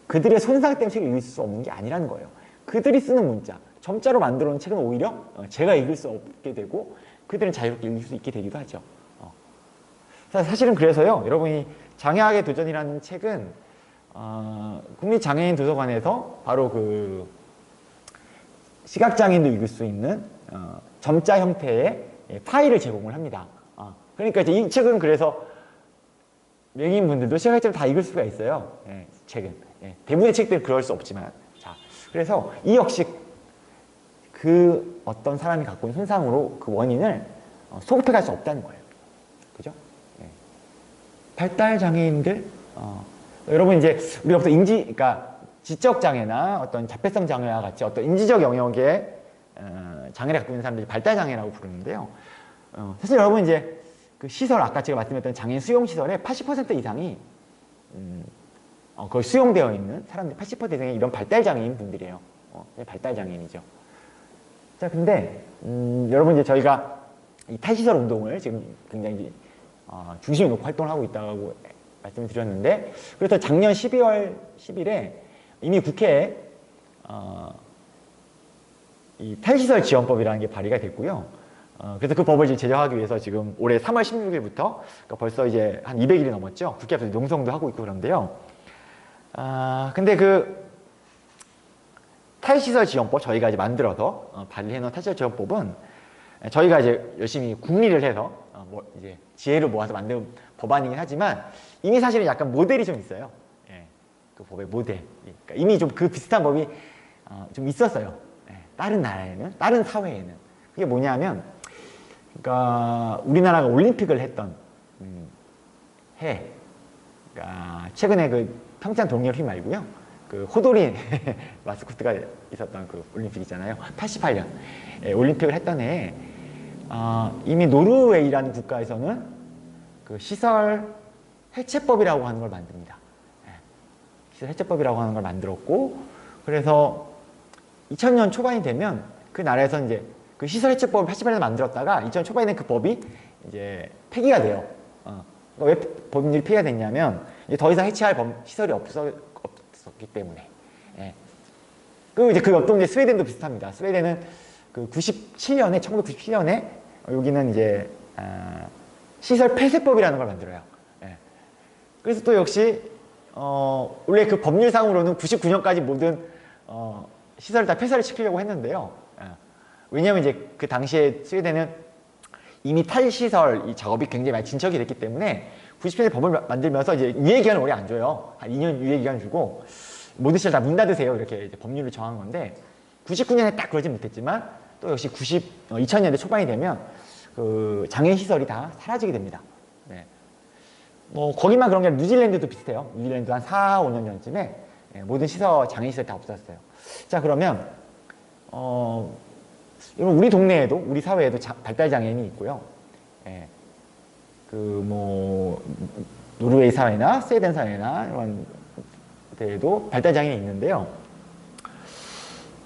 그들의 손상 때문에 책을 읽을 수 없는 게 아니라는 거예요. 그들이 쓰는 문자, 점자로 만들어 놓은 책은 오히려 제가 읽을 수 없게 되고 그들은 자유롭게 읽을 수 있게 되기도 하죠. 사실은 그래서요, 여러분이 장애학의 도전이라는 책은 국립장애인 도서관에서 바로 그 시각장애인도 읽을 수 있는 점자 형태의 파일을 제공을 합니다. 그러니까 이제 이 책은 그래서 명인분들도 시각장애인 다 읽을 수가 있어요. 책은. 대부분의 책들은 그럴 수 없지만. 자, 그래서 이 역시 그 어떤 사람이 갖고 있는 손상으로 그 원인을 소급해갈 수 없다는 거예요. 그죠? 발달 장애인들, 여러분 이제 우리가 보통 그러니까 지적 장애나 어떤 자폐성 장애와 같이 어떤 인지적 영역의 장애를 갖고 있는 사람들이 발달 장애라고 부르는데요. 사실 여러분 이제 그 시설, 아까 제가 말씀드렸던 장애인 수용 시설의 80% 이상이 거의 수용되어 있는 사람들 80% 이상이 이런 발달 장애인 분들이에요. 발달 장애인이죠. 자, 근데 여러분 이제 저희가 이 탈시설 운동을 지금 굉장히 중심에 놓고 활동을 하고 있다고 말씀을 드렸는데, 그래서 작년 12월 10일에 이미 국회에 이 탈시설 지원법이라는 게 발의가 됐고요. 그래서 그 법을 제정하기 위해서 지금 올해 3월 16일부터 그러니까 벌써 이제 한 200일이 넘었죠. 국회 앞에서 농성도 하고 있고 그런데요. 근데 그 탈시설 지원법 저희가 이제 만들어서 발의해 놓은 탈시설 지원법은 저희가 이제 열심히 궁리를 해서 이제 지혜를 모아서 만든 법안이긴 하지만 이미 사실은 약간 모델이 좀 있어요. 그 법의 모델. 그러니까 이미 좀 그 비슷한 법이 좀 있었어요. 다른 나라에는, 다른 사회에는. 그게 뭐냐면, 그러니까 우리나라가 올림픽을 했던 해, 그러니까 최근에 그 평창 동계올림픽 말고요. 그 호돌이 마스코트가 있었던 그 올림픽 있잖아요. 88년 올림픽을 했던 해에 이미 노르웨이라는 국가에서는 그 시설 해체법이라고 하는 걸 만듭니다. 시설 해체법이라고 하는 걸 만들었고, 그래서 2000년 초반이 되면 그 나라에서 이제 그 시설 해체법을 88년에 만들었다가 2000년 초반에 는 그 법이 이제 폐기가 돼요. 왜 법률이 폐기가 됐냐면 이제 더 이상 해체할 시설이 없었기 때문에. 그리고 이제 그 옆동 이제 스웨덴도 비슷합니다. 스웨덴은 그 1997년에 여기는 이제 시설 폐쇄법이라는 걸 만들어요. 그래서 또 역시 원래 그 법률상으로는 99년까지 모든 시설을 다 폐쇄를 시키려고 했는데요. 왜냐하면 이제 그 당시에 스웨덴은 이미 탈시설 이 작업이 굉장히 많이 진척이 됐기 때문에 97년에 법을 만들면서 이제 유예기간을 오래 안 줘요. 한 2년 유예기간 주고 모든 시설 다 문 닫으세요. 이렇게 이제 법률을 정한 건데 99년에 딱 그러진 못했지만 또 역시 2000년대 초반이 되면 그 장애인 시설이 다 사라지게 됩니다. 뭐 거기만 그런 게 아니라 뉴질랜드도 비슷해요. 뉴질랜드 한 4, 5년 전쯤에 모든 장애인 시설이 다 없어졌어요. 자, 그러면 우리 동네에도 우리 사회에도 발달 장애인이 있고요. 그 뭐 노르웨이 사회나 스웨덴 사회나 이런 데에도 발달 장애인이 있는데요.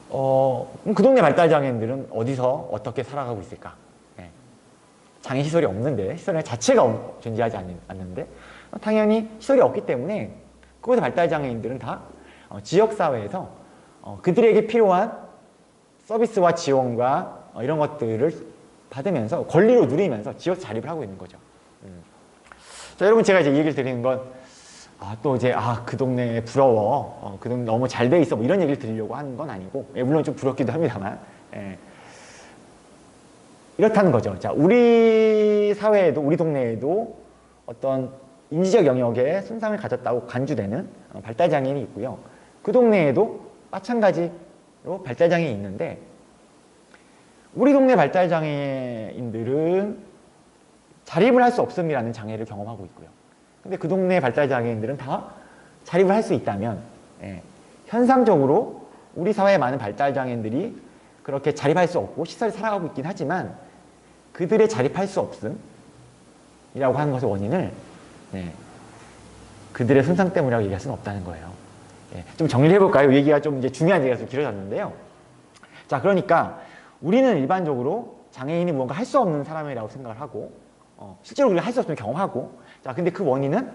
그 동네 발달 장애인들은 어디서 어떻게 살아가고 있을까? 장애 시설이 없는데, 시설 자체가 존재하지 않는데, 당연히 시설이 없기 때문에 그곳의 발달 장애인들은 다 지역사회에서 그들에게 필요한 서비스와 지원과 이런 것들을 받으면서 권리로 누리면서 지역 자립을 하고 있는 거죠. 자, 여러분, 제가 이제 이 얘기를 드리는 건 또 이제 그 동네 부러워, 그 동네 너무 잘 돼 있어, 뭐 이런 얘기를 드리려고 하는 건 아니고, 물론 좀 부럽기도 합니다만, 이렇다는 거죠. 자, 우리 사회에도, 우리 동네에도 어떤 인지적 영역에 손상을 가졌다고 간주되는 발달장애인이 있고요. 그 동네에도 마찬가지로 발달장애인이 있는데, 우리 동네 발달장애인들은 자립을 할 수 없음이라는 장애를 경험하고 있고요. 근데 그 동네 발달장애인들은 다 자립을 할 수 있다면, 현상적으로 우리 사회의 많은 발달장애인들이 그렇게 자립할 수 없고 시설에 살아가고 있긴 하지만 그들의 자립할 수 없음이라고 하는 것의 원인을 그들의 손상 때문이라고 얘기할 수는 없다는 거예요. 좀 정리를 해볼까요? 얘기가 좀 이제 중요한 얘기가 좀 길어졌는데요. 자, 그러니까 우리는 일반적으로 장애인이 뭔가 할 수 없는 사람이라고 생각을 하고, 실제로 우리가 할 수 없으면 경험하고, 자, 근데 그 원인은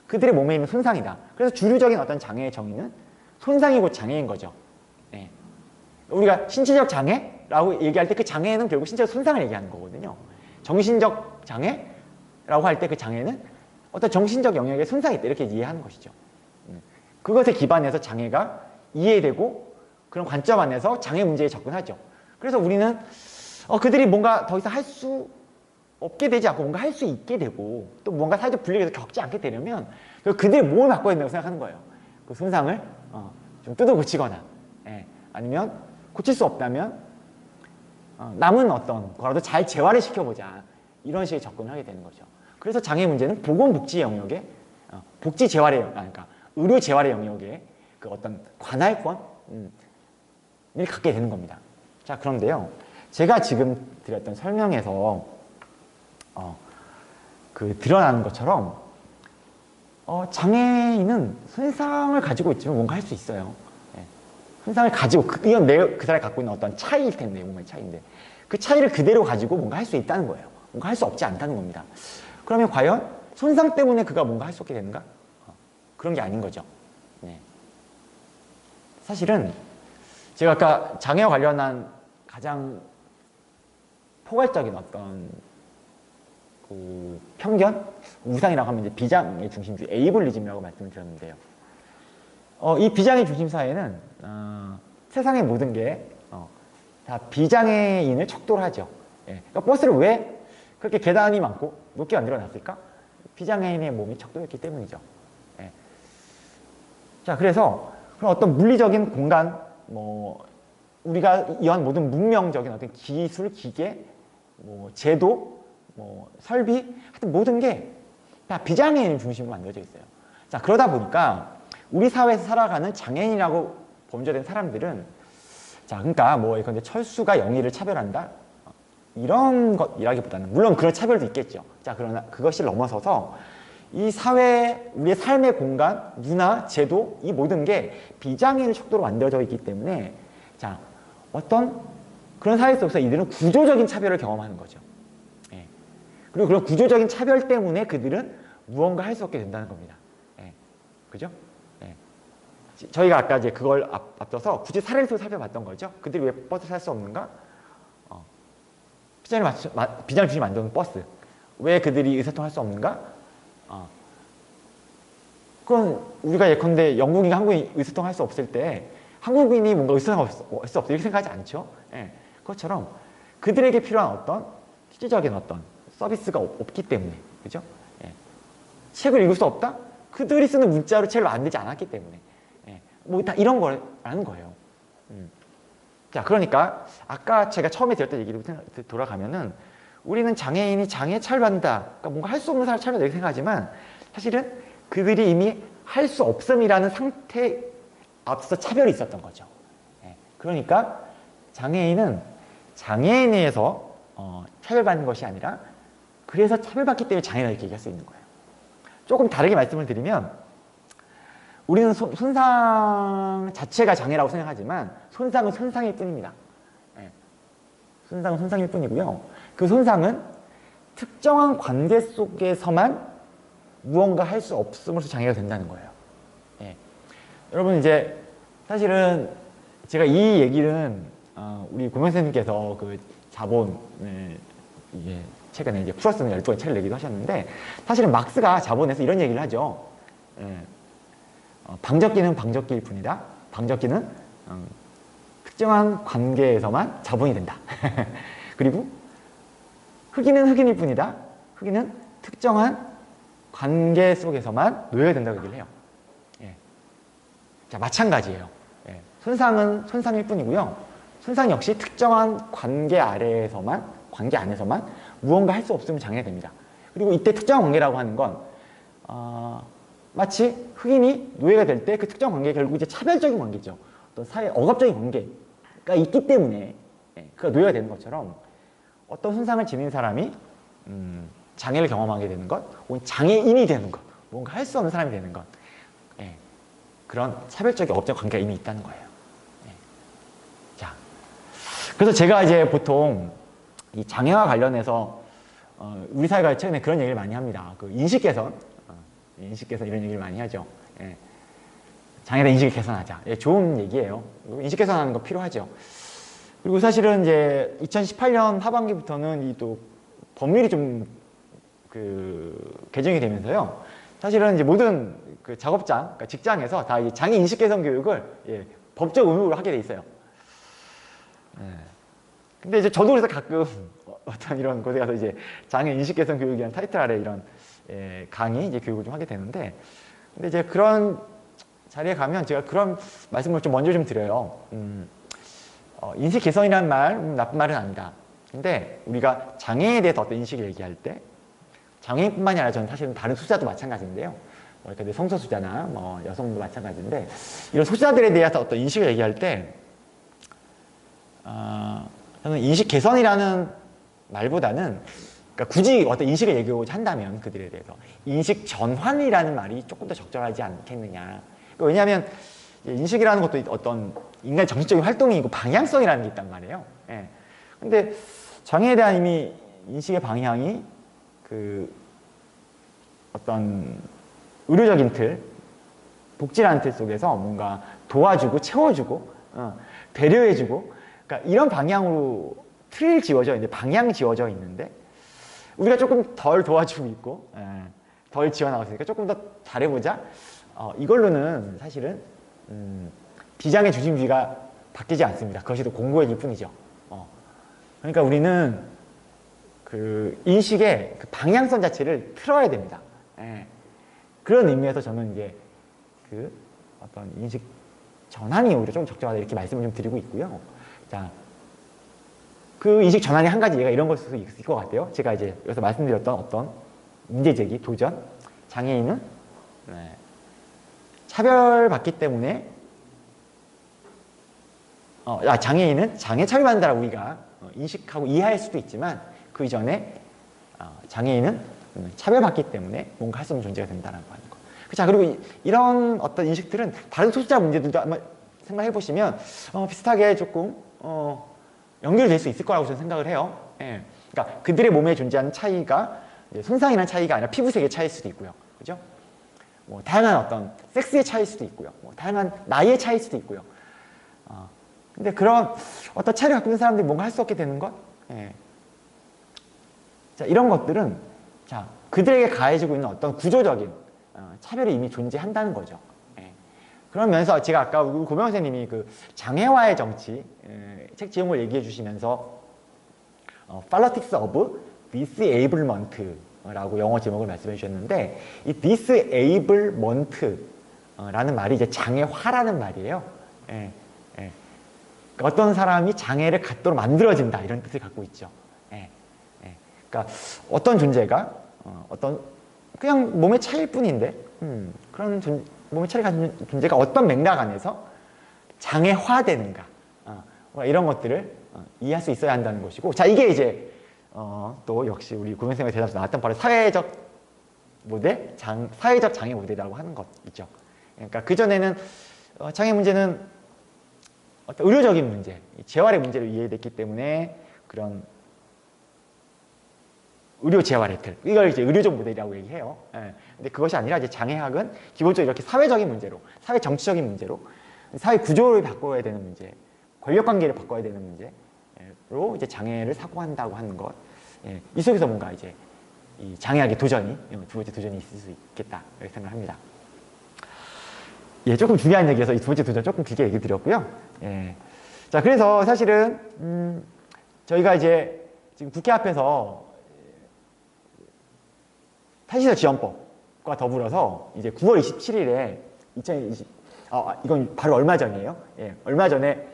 그들의 몸에 있는 손상이다. 그래서 주류적인 어떤 장애의 정의는 손상이고 장애인 거죠. 우리가 신체적 장애라고 얘기할 때 그 장애는 결국 신체적 손상을 얘기하는 거거든요. 정신적 장애라고 할 때 그 장애는 어떤 정신적 영역에 손상이 있다, 이렇게 이해하는 것이죠. 그것에 기반해서 장애가 이해되고 그런 관점 안에서 장애 문제에 접근하죠. 그래서 우리는 그들이 뭔가 더 이상 할 수 없게 되지 않고 뭔가 할 수 있게 되고 또 뭔가 사회적 불리에서 겪지 않게 되려면 그들의 몸을 바꿔야 된다고 생각하는 거예요. 그 손상을 좀 뜯어 고치거나, 아니면 고칠 수 없다면 남은 어떤 거라도 잘 재활을 시켜보자, 이런 식의 접근을 하게 되는 거죠. 그래서 장애 문제는 보건복지 영역에 복지 재활의 영역, 그러니까 의료 재활의 영역에 그 어떤 관할권을 갖게 되는 겁니다. 자, 그런데요, 제가 지금 드렸던 설명에서 그 드러나는 것처럼 장애인은 손상을 가지고 있지만 뭔가 할 수 있어요. 손상을 가지고, 이건 그 사람이 갖고 있는 어떤 차이일 텐데, 몸의 차이인데, 그 차이를 그대로 가지고 뭔가 할 수 있다는 거예요. 뭔가 할 수 없지 않다는 겁니다. 그러면 과연 손상 때문에 그가 뭔가 할 수 없게 되는가? 그런 게 아닌 거죠. 사실은 제가 아까 장애와 관련한 가장 포괄적인 어떤 그 편견? 우상이라고 하면 이제 비장의 중심주의, 에이블리즘이라고 말씀을 드렸는데요. 이 비장의 중심 사회는 세상의 모든 게 다 비장애인을 척도를 하죠. 그러니까 버스를 왜 그렇게 계단이 많고 높게 만들어놨을까? 비장애인의 몸이 척도했기 때문이죠. 자, 그래서 그런 어떤 물리적인 공간, 뭐 우리가 이한 모든 문명적인 어떤 기술, 기계, 뭐 제도, 뭐 설비, 하여튼 모든 게 다 비장애인 중심으로 만들어져 있어요. 자, 그러다 보니까 우리 사회에서 살아가는 장애인이라고 범죄된 사람들은, 자, 그러니까 뭐 이건데 철수가 영희를 차별한다, 이런 것이라기보다는 물론 그런 차별도 있겠죠. 자, 그러나 그것이 넘어서서 이 사회, 우리의 삶의 공간, 문화, 제도, 이 모든 게 비장애인의 척도로 만들어져 있기 때문에, 자, 어떤 그런 사회 속에서 이들은 구조적인 차별을 경험하는 거죠. 예. 그리고 그런 구조적인 차별 때문에 그들은 무언가 할 수 없게 된다는 겁니다. 예. 그죠? 예. 저희가 아까 이제 그걸 앞서서 굳이 사례를 또 살펴봤던 거죠. 그들이 왜 버스 탈 수 없는가? 비장애인이 만드는 버스. 왜 그들이 의사소통할 수 없는가? 그건 우리가 예컨대 영국인과 한국인이 의사소통할 수 없을 때 한국인이 뭔가 의사소통할 수 없어 이렇게 생각하지 않죠. 예. 그것처럼 그들에게 필요한 어떤 실질적인 어떤 서비스가 없기 때문에, 그죠? 예. 책을 읽을 수 없다? 그들이 쓰는 문자로 책을 만들지 않았기 때문에. 예. 뭐 다 이런 거라는 거예요. 자, 그러니까 아까 제가 처음에 드렸던 얘기로 돌아가면은 우리는 장애인이 장애 차별받는다, 그러니까 뭔가 할 수 없는 사람 차별받는다 이렇게 생각하지만 사실은 그들이 이미 할 수 없음이라는 상태에 앞서 차별이 있었던 거죠. 예. 그러니까 장애인은 장애인에 의해서 차별받는 것이 아니라 그래서 차별받기 때문에 장애다 이렇게 얘기할 수 있는 거예요. 조금 다르게 말씀을 드리면 우리는 손상 자체가 장애라고 생각하지만 손상은 손상일 뿐입니다. 예. 손상은 손상일 뿐이고요. 그 손상은 특정한 관계 속에서만 무언가 할 수 없음으로써 장애가 된다는 거예요. 예. 여러분, 이제 사실은 제가 이 얘기는 우리 고명 선생님께서 그 자본을 이게 최근에 이제 풀어쓰는 12권의 책을 내기도 하셨는데, 사실은 막스가 자본에서 이런 얘기를 하죠. 예. 방적기는 방적기일 뿐이다. 방적기는 특정한 관계에서만 자본이 된다. 그리고 흑인은 흑인일 뿐이다. 흑인은 특정한 관계 속에서만 노예가 된다고 얘기를 해요. 예. 자, 마찬가지예요. 예. 손상은 손상일 뿐이고요. 손상 역시 특정한 관계 안에서만 무언가 할 수 없으면 장애가 됩니다. 그리고 이때 특정한 관계라고 하는 건 마치 흑인이 노예가 될 때 그 특정 관계가 결국 이제 차별적인 관계죠. 어떤 사회 억압적인 관계가 있기 때문에 그가 노예가 되는 것처럼 어떤 손상을 지닌 사람이 장애를 경험하게 되는 것, 혹은 장애인이 되는 것, 뭔가 할 수 없는 사람이 되는 것, 그런 차별적인 억압적 관계가 이미 있다는 거예요. 자, 그래서 제가 이제 보통 이 장애와 관련해서 우리 사회가 최근에 그런 얘기를 많이 합니다. 그 인식 개선 이런 얘기를 많이 하죠. 예. 장애에 대한 인식을 개선하자. 예, 좋은 얘기예요. 인식 개선하는 거 필요하죠. 그리고 사실은 이제 2018년 하반기부터는 이 또 법률이 좀 개정이 되면서요. 사실은 이제 모든 그 작업장, 그러니까 직장에서 다 이 장애 인식 개선 교육을 법적 의무로 하게 돼 있어요. 예. 근데 이제 저도 그래서 가끔 어떤 이런 곳에 가서 이제 장애 인식 개선 교육이라는 타이틀 아래 이런 강의 이제 교육을 좀 하게 되는데, 근데 이제 그런 자리에 가면 제가 그런 말씀을 좀 먼저 좀 드려요. 인식 개선이라는 말 나쁜 말은 아니다. 근데 우리가 장애에 대해서 어떤 인식을 얘기할 때 장애인뿐만이 아니라 저는 사실은 다른 소수자도 마찬가지인데요. 그러니까 성소수자나 뭐 여성도 마찬가지인데 이런 소수자들에 대해서 어떤 인식을 얘기할 때 저는 인식 개선이라는 말보다는 그러니까 굳이 어떤 인식을 얘기하고자 한다면 그들에 대해서 인식 전환이라는 말이 조금 더 적절하지 않겠느냐. 그러니까 왜냐하면 인식이라는 것도 어떤 인간의 정신적인 활동이고 방향성이라는 게 있단 말이에요. 예. 근데 장애에 대한 이미 인식의 방향이 그 어떤 의료적인 틀, 복지라는 틀 속에서 뭔가 도와주고 채워주고 배려해주고, 그러니까 이런 방향으로 틀 지어져 있는데, 방향 지어져 있는데 우리가 조금 덜 도와주고 있고 덜 지어나갔으니까 조금 더 잘해보자. 이걸로는 사실은 비장애 중심주의가 바뀌지 않습니다. 그것이 더 공고해질 뿐이죠. 그러니까 우리는 그 인식의 그 방향성 자체를 틀어야 됩니다. 그런 의미에서 저는 이제 그 어떤 인식 전환이 오히려 좀 적절하다 이렇게 말씀을 좀 드리고 있고요. 자, 그 인식 전환의 한 가지 예가 이런 걸 수도 있을 것 같아요. 제가 이제 여기서 말씀드렸던 어떤 문제제기, 도전, 장애인은 차별받기 때문에 장애인은 장애 차별받는다라고 우리가 인식하고 이해할 수도 있지만 그 이전에 장애인은 차별받기 때문에 뭔가 할 수 없는 존재가 된다는 거. 자, 그리고 이런 어떤 인식들은 다른 소수자 문제들도 아마 생각해 보시면 비슷하게 조금 연결될 수 있을 거라고 저는 생각을 해요. 예. 그러니까 그들의 몸에 존재하는 차이가 손상이라는 차이가 아니라 피부색의 차이일 수도 있고요. 그죠? 뭐 다양한 어떤 섹스의 차이일 수도 있고요. 뭐 다양한 나이의 차이일 수도 있고요. 근데 그런 어떤 차이를 갖고 있는 사람들이 뭔가 할 수 없게 되는 것? 예. 자, 이런 것들은 자, 그들에게 가해지고 있는 어떤 구조적인 차별이 이미 존재한다는 거죠. 예. 그런 면에서 제가 아까 고명 선생님이 그 장애화의 정치 책 제목을 얘기해 주시면서 Politics of Disablement라고 영어 제목을 말씀해 주셨는데 이 Disablement라는 말이 이제 장애화라는 말이에요. 예. 예. 그러니까 어떤 사람이 장애를 갖도록 만들어진다 이런 뜻을 갖고 있죠. 예. 예. 그러니까 어떤 존재가 어떤 그냥 몸의 차이일 뿐인데 그런 몸의 차이를 가진 존재가 어떤 맥락 안에서 장애화되는가 이런 것들을 이해할 수 있어야 한다는 것이고 자 이게 이제 또 역시 우리 고명쌤의 대답에서 나왔던 바로 사회적 모델, 사회적 장애 모델이라고 하는 것이죠. 그러니까 그전에는 장애 문제는 어떤 의료적인 문제, 재활의 문제로 이해됐기 때문에 그런 의료 재활 혜택 이걸 이제 의료적 모델이라고 얘기해요. 예. 근데 그것이 아니라 이제 장애학은 기본적으로 이렇게 사회적인 문제로, 사회 정치적인 문제로, 사회 구조를 바꿔야 되는 문제, 권력 관계를 바꿔야 되는 문제로 이제 장애를 사고한다고 하는 것. 예. 이 속에서 뭔가 이제 이 장애학의 도전이 두 번째 도전이 있을 수 있겠다 이렇게 생각합니다. 예, 조금 중요한 얘기여서 이 두 번째 도전 조금 길게 얘기 드렸고요. 예. 자, 그래서 사실은 저희가 이제 지금 국회 앞에서 탈시설 지원법과 더불어서 이제 9월 27일에 2020 이건 바로 얼마 전이에요. 예, 얼마 전에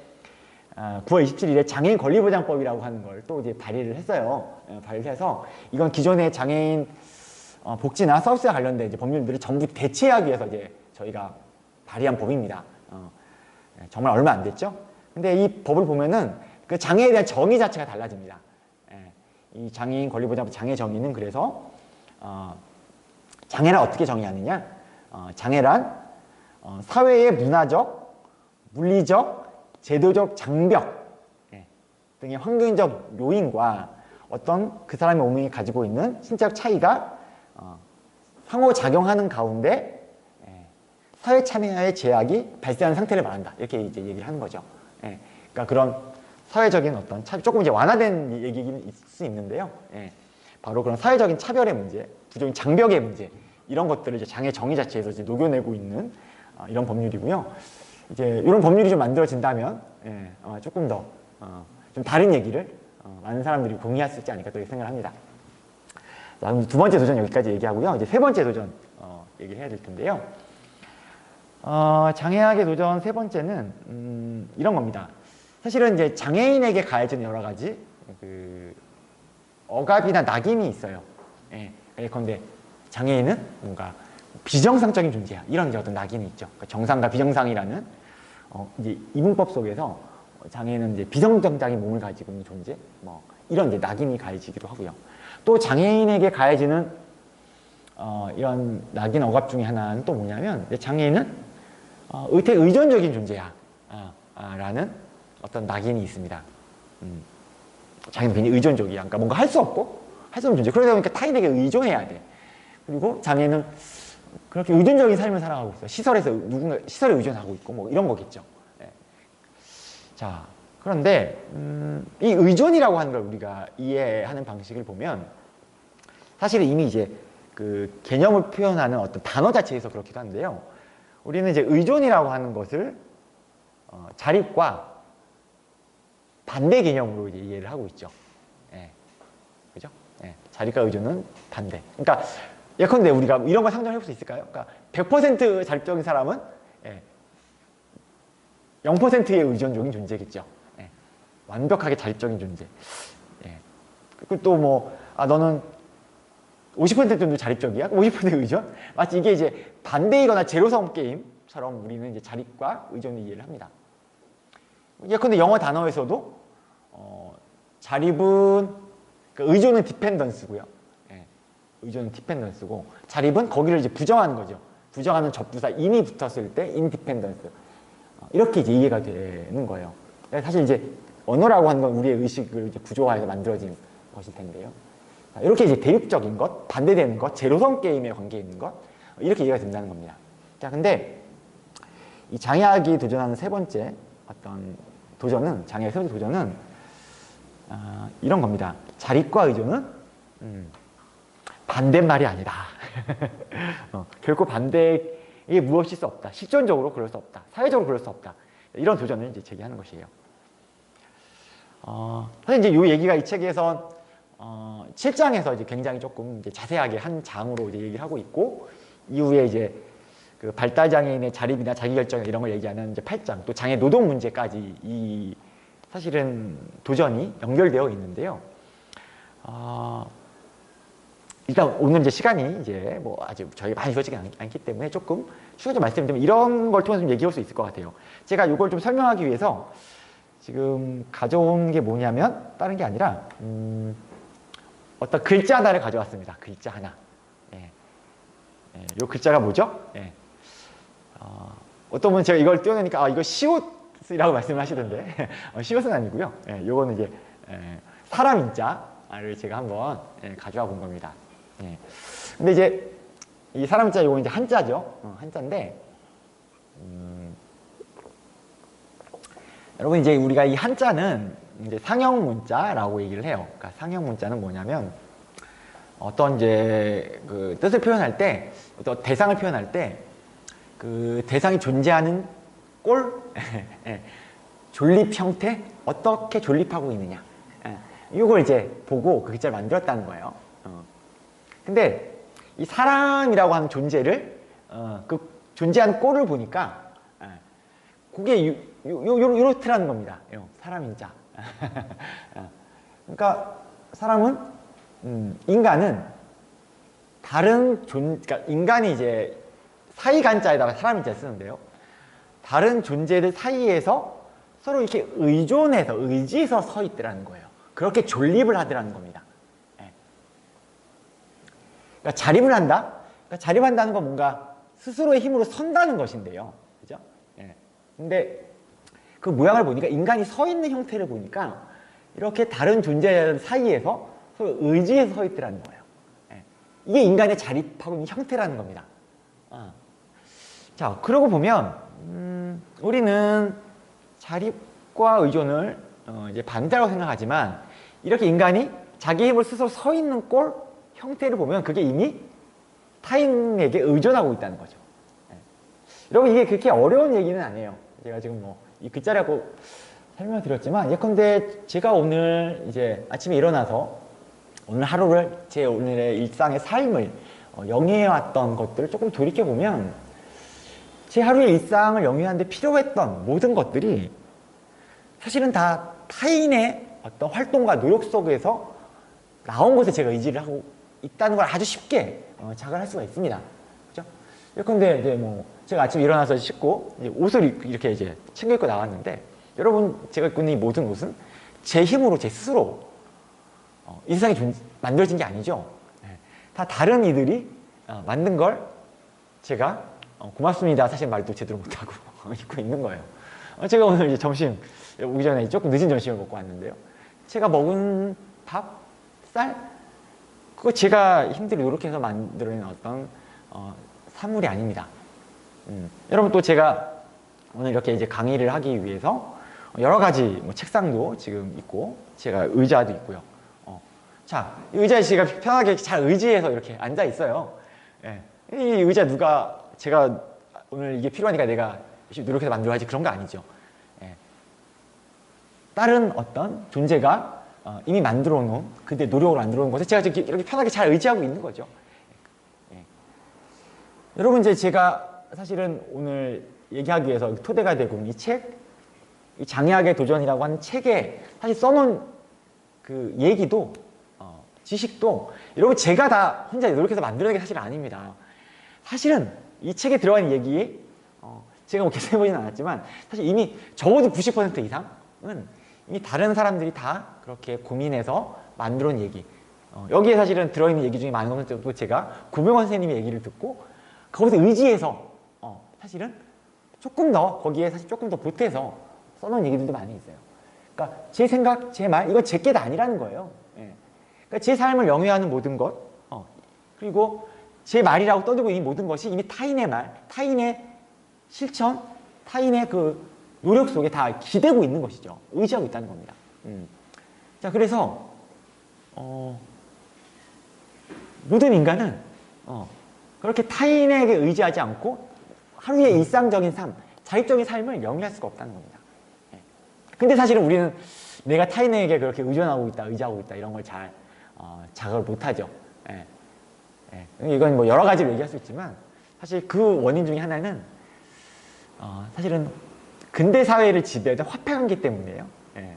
9월 27일에 장애인 권리보장법이라고 하는 걸 또 이제 발의를 했어요. 예, 발의를 해서 이건 기존의 장애인 복지나 서비스와 관련된 이제 법률들을 전부 대체하기 위해서 이제 저희가 발의한 법입니다. 정말 얼마 안 됐죠? 근데 이 법을 보면은 그 장애에 대한 정의 자체가 달라집니다. 예, 이 장애인 권리보장법 장애 정의는 그래서 장애란 어떻게 정의하느냐? 장애란 사회의 문화적, 물리적, 제도적 장벽 등의 환경적 요인과 어떤 그 사람의 몸이 가지고 있는 신체적 차이가 상호작용하는 가운데 사회 참여의 제약이 발생하는 상태를 말한다. 이렇게 이제 얘기를 하는 거죠. 그러니까 그런 사회적인 어떤 차별, 조금 이제 완화된 얘기는 있을 수 있는데요. 바로 그런 사회적인 차별의 문제, 구조적인 장벽의 문제 이런 것들을 이제 장애 정의 자체에서 이제 녹여내고 있는 이런 법률이고요. 이제 이런 법률이 좀 만들어진다면 조금 더 좀 다른 얘기를 많은 사람들이 공유할 수 있지 않을까 또 생각을 합니다. 자, 그럼 두 번째 도전 여기까지 얘기하고요. 이제 세 번째 도전 얘기를 해야 될 텐데요. 장애학의 도전 세 번째는 이런 겁니다. 사실은 이제 장애인에게 가해지는 여러 가지 그 억압이나 낙인이 있어요. 예컨대 장애인은 뭔가 비정상적인 존재야. 이런 이제 어떤 낙인이 있죠. 그러니까 정상과 비정상이라는 이제 이분법 속에서 장애인은 이제 비정상적인 몸을 가지고 있는 존재, 뭐 이런 이제 낙인이 가해지기도 하고요. 또 장애인에게 가해지는 이런 낙인 억압 중에 하나는 또 뭐냐면 장애인은 의태 의존적인 존재야. 라는 어떤 낙인이 있습니다. 장애인은 굉장히 의존적이야. 그러니까 뭔가 할 수 없고 할 수 없는 존재. 그러다 보니까 타인에게 의존해야 돼. 그리고 장애인은 그렇게 의존적인 삶을 살아가고 있어요. 시설에서 누군가 시설에 의존하고 있고 뭐 이런 거겠죠. 자, 그런데 이 의존이라고 하는 걸 우리가 이해하는 방식을 보면 사실 이미 이제 그 개념을 표현하는 어떤 단어 자체에서 그렇기도 한데요. 우리는 이제 의존이라고 하는 것을 자립과 반대 개념으로 이제 이해를 하고 있죠. 그죠? 자립과 의존은 반대. 그러니까 예컨대 우리가 이런 걸 상정해 볼 수 있을까요? 그러니까 100% 자립적인 사람은 0%의 의존적인 존재겠죠. 완벽하게 자립적인 존재. 그리고 또 뭐, 너는 50% 정도 자립적이야? 50% 의존? 마치 이게 이제 반대이거나 제로섬 게임, 의존처럼 우리는 이제 자립과 의존을 이해를 합니다. 예컨대 영어 단어에서도 자립은 그러니까 의존은 디펜던스고요. 예, 의존은 디펜던스고 자립은 거기를 이제 부정하는 거죠. 부정하는 접두사 in이 붙었을 때 인디펜던스 이렇게 이제 이해가 되는 거예요. 사실 이제 언어라고 하는 건 우리의 의식을 이제 구조화해서 만들어진 것일 텐데요. 이렇게 이제 대립적인 것, 반대되는 것, 제로섬 게임에 관계 있는 것 이렇게 이해가 된다는 겁니다. 자, 근데 이 장애학이 도전하는 세 번째 어떤 도전은 장애의 세 번째 도전은 이런 겁니다. 자립과 의존은 반대말이 아니다. 결코 반대에 무엇일 수 없다. 실존적으로 그럴 수 없다. 사회적으로 그럴 수 없다. 이런 도전을 이제 제기하는 것이에요. 사실 이제 이 얘기가 이 책에서 7장에서 이제 굉장히 조금 이제 자세하게 한 장으로 이제 얘기를 하고 있고 이후에 이제 그 발달장애인의 자립이나 자기결정 이런 걸 얘기하는 이제 8장 또 장애 노동 문제까지 이 사실은 도전이 연결되어 있는데요. 일단 오늘 이제 시간이 이제 뭐 아직 저희가 많이 주어지지 않기 때문에 조금 추가적으로 말씀드리면 이런 걸 통해서 좀 얘기할 수 있을 것 같아요. 제가 이걸 좀 설명하기 위해서 지금 가져온 게 뭐냐면 다른 게 아니라 어떤 글자 하나를 가져왔습니다. 글자 하나. 예. 예, 요 글자가 뭐죠? 예. 어떤 분은 제가 이걸 띄워내니까 이거 시옷이라고 말씀을 하시던데 시옷은 아니고요. 예, 요거는 이제 사람 인자를 제가 한번 가져와 본 겁니다. 예. 근데 이제 이 사람 인자 요거 이제 한자죠. 한자인데 여러분 이제 우리가 이 한자는 이제 상형 문자라고 얘기를 해요. 그러니까 상형 문자는 뭐냐면 어떤 이제 그 뜻을 표현할 때 어떤 대상을 표현할 때 그 대상이 존재하는 꼴, 존립 형태, 어떻게 존립하고 있느냐 이걸 이제 보고 그 글자를 만들었다는 거예요. 근데 이 사람이라고 하는 존재를 그 존재하는 꼴을 보니까 그게 요렇트라는 겁니다. 사람인자. 그러니까 사람은 인간은 다른 그러니까 인간이 이제 사이간자에다가 사람인자 쓰는데요. 다른 존재들 사이에서 서로 이렇게 의존해서 의지해서 서 있더라는 거예요. 그렇게 존립을 하더라는 겁니다. 그러니까 자립을 한다. 그러니까 자립한다는 건 뭔가 스스로의 힘으로 선다는 것인데요. 그죠? 근데 그 모양을 보니까 인간이 서 있는 형태를 보니까 이렇게 다른 존재들 사이에서 서로 의지해서 서 있더라는 거예요. 이게 인간의 자립하고 있는 형태라는 겁니다. 자, 그러고 보면 우리는 자립과 의존을 이제 반대라고 생각하지만 이렇게 인간이 자기 힘을 스스로 서 있는 꼴 형태를 보면 그게 이미 타인에게 의존하고 있다는 거죠. 여러분 이게 그렇게 어려운 얘기는 아니에요. 제가 지금 뭐 이 글자라고 설명을 드렸지만 예컨대 제가 오늘 이제 아침에 일어나서 오늘 하루를 제 오늘의 일상의 삶을 영위해왔던 것들을 조금 돌이켜보면 제 하루의 일상을 영위하는데 필요했던 모든 것들이 사실은 다 타인의 어떤 활동과 노력 속에서 나온 것에 제가 의지를 하고 있다는 걸 아주 쉽게 자각할 수가 있습니다. 그죠? 예컨대 이제 뭐 제가 아침에 일어나서 씻고 이제 옷을 이렇게 이제 챙겨 입고 나왔는데 여러분 제가 입고 있는 이 모든 옷은 제 힘으로 제 스스로 이 세상에 만들어진 게 아니죠. 다 다른 이들이 만든 걸 제가 고맙습니다. 사실 말도 제대로 못하고 입고 있는 거예요. 제가 오늘 이제 점심 오기 전에 조금 늦은 점심을 먹고 왔는데요. 제가 먹은 밥, 쌀 그거 제가 힘들게 노력해서 만들어낸 어떤 산물이 아닙니다. 여러분 또 제가 오늘 이렇게 이제 강의를 하기 위해서 여러 가지 뭐 책상도 지금 있고 제가 의자도 있고요. 자, 이 의자에 제가 편하게 잘 의지해서 이렇게 앉아 있어요. 이 의자 누가 제가 오늘 이게 필요하니까 내가 열심히 노력해서 만들어야지 그런 거 아니죠. 다른 어떤 존재가 이미 만들어 놓은 그들의 노력으로 만들어 놓은 것에 제가 이렇게 편하게 잘 의지하고 있는 거죠. 여러분 이제 제가 사실은 오늘 얘기하기 위해서 토대가 되고 이 책, 이 장애학의 도전이라고 하는 책에 사실 써놓은 그 얘기도 지식도 여러분 제가 다 혼자 노력해서 만드는 게 사실 아닙니다. 사실은 이 책에 들어간 얘기 제가 뭐 계산해보지는 않았지만 사실 이미 적어도 90% 이상은 이미 다른 사람들이 다 그렇게 고민해서 만들어 놓은 얘기, 여기에 사실은 들어있는 얘기 중에 많은 것도 제가 구병원 선생님의 얘기를 듣고 거기서 의지해서 사실은 조금 더 거기에 사실 조금 더 보태서 써놓은 얘기들도 많이 있어요. 그러니까 제 생각, 제 말, 이건 제게도 아니라는 거예요. 예. 그러니까 제 삶을 영위하는 모든 것, 그리고 제 말이라고 떠들고 있는 모든 것이 이미 타인의 말, 타인의 실천, 타인의 그 노력 속에 다 기대고 있는 것이죠. 의지하고 있다는 겁니다. 자, 그래서 모든 인간은 그렇게 타인에게 의지하지 않고 하루의 일상적인 삶, 자립적인 삶을 영위할 수가 없다는 겁니다. 예. 근데 사실은 우리는 내가 타인에게 그렇게 의존하고 있다, 의지하고 있다 이런 걸 잘 자각을 못하죠. 예. 예. 이건 뭐 여러 가지로 얘기할 수 있지만 사실 그 원인 중에 하나는 사실은 근대 사회를 지배하던 화폐관계 때문이에요. 예.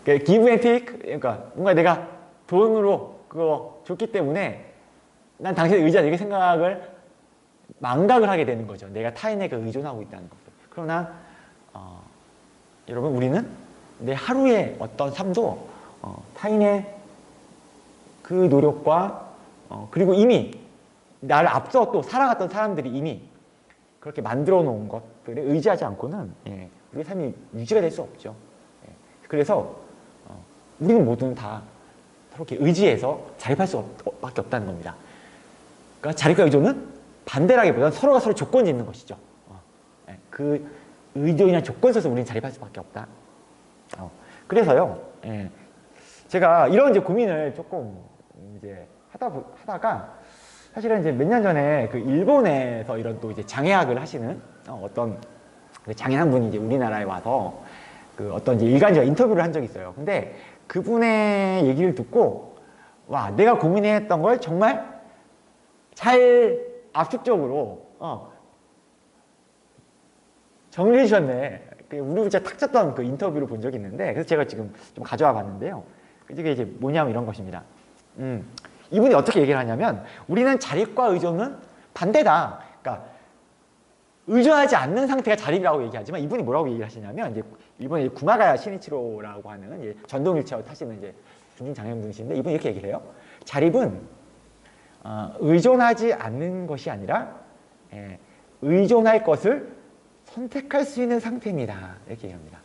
예. give and take, 그러니까 뭔가 내가 돈으로 그거 줬기 때문에 난 당신의 의지하는 이렇게 생각을 망각을 하게 되는 거죠. 내가 타인에게 의존하고 있다는 것을. 그러나 여러분, 우리는 내 하루의 어떤 삶도 타인의 그 노력과 그리고 이미 나를 앞서 또 살아갔던 사람들이 이미 그렇게 만들어 놓은 것들에 의지하지 않고는 우리의 삶이 유지가 될 수 없죠. 그래서 우리는 모두는 다 그렇게 의지해서 자립할 수밖에 없다는 겁니다. 그러니까 자립과 의존은 반대라기보다는 서로가 서로 조건 짓는 것이죠. 그 의존이나 조건 써서 우리는 자립할 수밖에 없다. 그래서요, 제가 이런 이제 고민을 조금 이제 하다가 사실은 이제 몇 년 전에 그 일본에서 이런 또 이제 장애학을 하시는 어떤 장애인 한 분이 이제 우리나라에 와서 그 어떤 이제 일간지와 인터뷰를 한 적이 있어요. 근데 그분의 얘기를 듣고 와, 내가 고민했던 걸 정말 잘 압축적으로 정리해 주셨네. 우리 진짜 탁 쳤던 그 인터뷰를 본 적이 있는데, 그래서 제가 지금 좀 가져와 봤는데요. 그게 이제 뭐냐면 이런 것입니다. 이분이 어떻게 얘기를 하냐면, 우리는 자립과 의존은 반대다. 그러니까 의존하지 않는 상태가 자립이라고 얘기하지만, 이분이 뭐라고 얘기를 하시냐면, 이제 일본의 구마가야 시니치로라고 하는 이제 전동 휠체어 타시는 이제 중증 장애인분이신데, 이분이 이렇게 얘기를 해요. 자립은 의존하지 않는 것이 아니라 의존할 것을 선택할 수 있는 상태입니다. 이렇게 얘기합니다.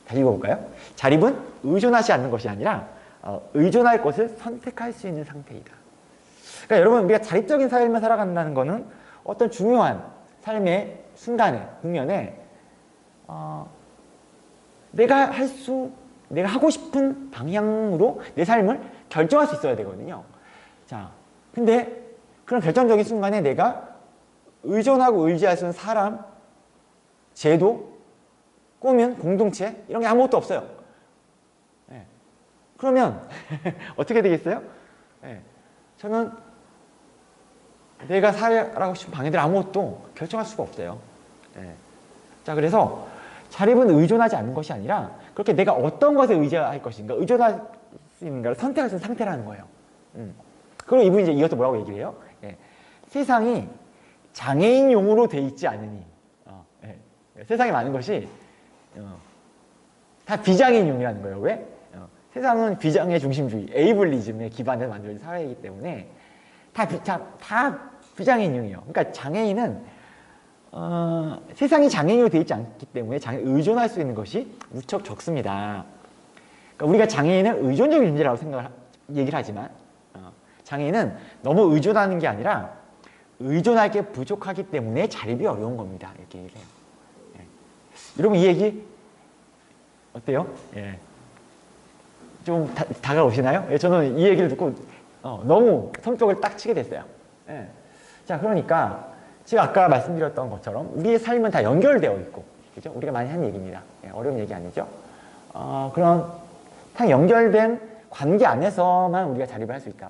다시 읽어볼까요? 자립은 의존하지 않는 것이 아니라 의존할 것을 선택할 수 있는 상태이다. 그러니까 여러분, 우리가 자립적인 삶을 살아간다는 것은 어떤 중요한 삶의 순간에, 국면에 내가 하고 싶은 방향으로 내 삶을 결정할 수 있어야 되거든요. 자, 근데 그런 결정적인 순간에 내가 의존하고 의지할 수 있는 사람, 제도, 꾸면, 공동체 이런 게 아무것도 없어요. 그러면 어떻게 되겠어요? 저는 내가 살아가고 싶은 방향들 아무것도 결정할 수가 없어요. 자, 그래서 자립은 의존하지 않는 것이 아니라 그렇게 내가 어떤 것에 의지할 것인가, 의존할 수 있는가를 선택할 수 있는 상태라는 거예요. 그리고 이분이 이제 이어서 뭐라고 얘기를 해요? 세상이 장애인용으로 돼 있지 않으니, 세상에 많은 것이 다 비장애인용이라는 거예요. 왜? 세상은 비장애 중심주의, 에이블리즘에 기반해서 만들어진 사회이기 때문에 다 비장애인용이에요. 그러니까 장애인은 세상이 장애인으로 되어 있지 않기 때문에 의존할 수 있는 것이 무척 적습니다. 그러니까 우리가 장애인은 의존적인 존재라고 얘기를 하지만 장애인은 너무 의존하는 게 아니라 의존할 게 부족하기 때문에 자립이 어려운 겁니다. 이렇게 얘기를 해요. 여러분, 이 얘기 어때요? 좀 다가오시나요? 저는 이 얘기를 듣고 너무 손뼉을 딱 치게 됐어요. 자, 그러니까 제가 아까 말씀드렸던 것처럼 우리의 삶은 다 연결되어 있고, 그죠? 우리가 많이 한 얘기입니다. 어려운 얘기 아니죠? 그런 다 연결된 관계 안에서만 우리가 자립을 할 수 있다.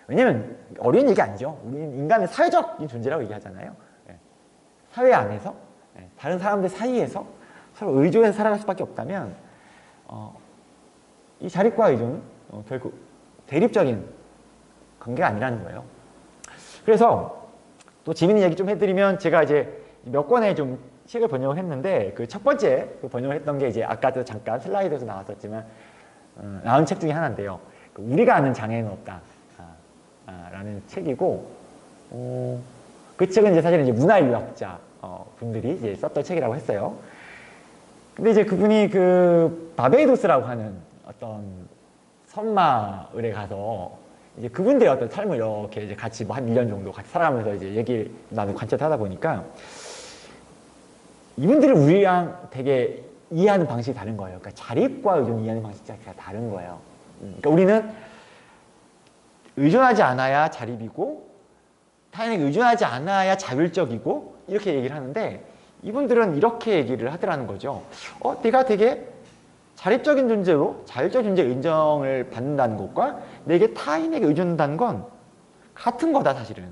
왜냐면 어려운 얘기 아니죠. 우리는 인간은 사회적인 존재라고 얘기하잖아요. 사회 안에서 다른 사람들 사이에서 서로 의존해서 살아갈 수밖에 없다면 이 자립과 의존은 결국 대립적인 관계가 아니라는 거예요. 그래서 또 재밌는 얘기 좀 해드리면 제가 이제 몇 권의 좀 책을 번역을 했는데 그 첫 번째 그 번역을 했던 게 이제 아까도 잠깐 슬라이드에서 나왔었지만 나온 책 중에 하나인데요. 그 우리가 아는 장애는 없다 라는 책이고 그 책은 이제 사실은 이제 문화인류학자 분들이 이제 썼던 책이라고 했어요. 근데 이제 그분이 그 바베이도스라고 하는 어떤 섬마을에 가서 이제 그분들의 어떤 삶을 이렇게 이제 같이 뭐 한 1년 정도 같이 살아가면서 이제 얘기를 나누고 관찰하다 보니까 이분들은 우리랑 되게 이해하는 방식이 다른 거예요. 그러니까 자립과 의존 이해하는 방식이 다른 거예요. 그러니까 우리는 의존하지 않아야 자립이고 타인에게 의존하지 않아야 자율적이고 이렇게 얘기를 하는데 이분들은 이렇게 얘기를 하더라는 거죠. 내가 되게 자립적인 존재로 자율적인 존재의 인정을 받는다는 것과 내게 타인에게 의존한다는 건 같은 거다 사실은.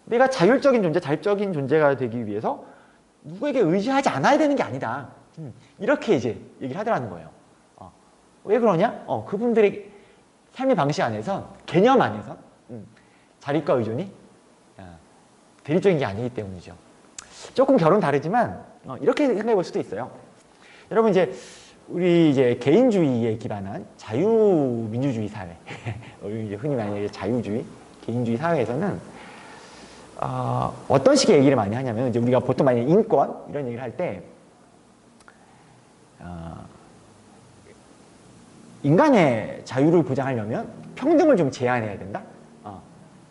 내가 자율적인 존재, 자립적인 존재가 되기 위해서 누구에게 의지하지 않아야 되는 게 아니다. 이렇게 이제 얘기를 하더라는 거예요. 왜 그러냐? 그분들의 삶의 방식 안에서 개념 안에서 자립과 의존이 대립적인 게 아니기 때문이죠. 조금 결은 다르지만 이렇게 생각해 볼 수도 있어요. 여러분 이제 우리 이제 개인주의에 기반한 자유민주주의 사회, 우리 이제 흔히 말하는 자유주의, 개인주의 사회에서는 어떤 식의 얘기를 많이 하냐면 이제 우리가 보통 많이 인권 이런 얘기를 할 때 인간의 자유를 보장하려면 평등을 좀 제한해야 된다.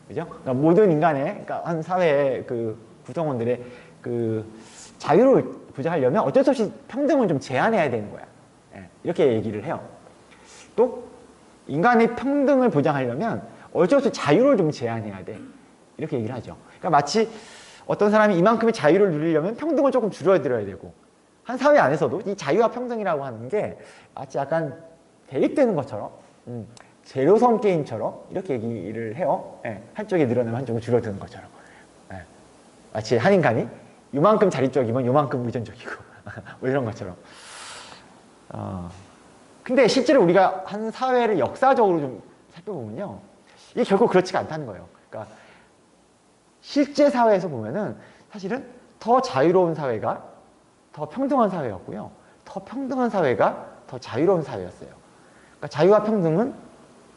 그죠? 그러니까 모든 인간의, 그러니까 한 사회의 그 구성원들의 그 자유를 보장하려면 어쩔 수 없이 평등을 좀 제한해야 되는 거야. 이렇게 얘기를 해요. 또 인간의 평등을 보장하려면 어쩔 수 없이 자유를 좀 제한해야 돼. 이렇게 얘기를 하죠. 그러니까 마치 어떤 사람이 이만큼의 자유를 누리려면 평등을 조금 줄여들어야 되고 한 사회 안에서도 이 자유와 평등이라고 하는 게 마치 약간 대립되는 것처럼 제로섬 게임처럼 이렇게 얘기를 해요. 한쪽이 늘어나면 한쪽은 줄어드는 것처럼. 마치 한 인간이 요만큼 자립적이면 요만큼 의존적이고 뭐 이런 것처럼. 근데 실제로 우리가 한 사회를 역사적으로 좀 살펴보면요. 이게 결국 그렇지가 않다는 거예요. 그러니까 실제 사회에서 보면은 사실은 더 자유로운 사회가 더 평등한 사회였고요. 더 평등한 사회가 더 자유로운 사회였어요. 그러니까 자유와 평등은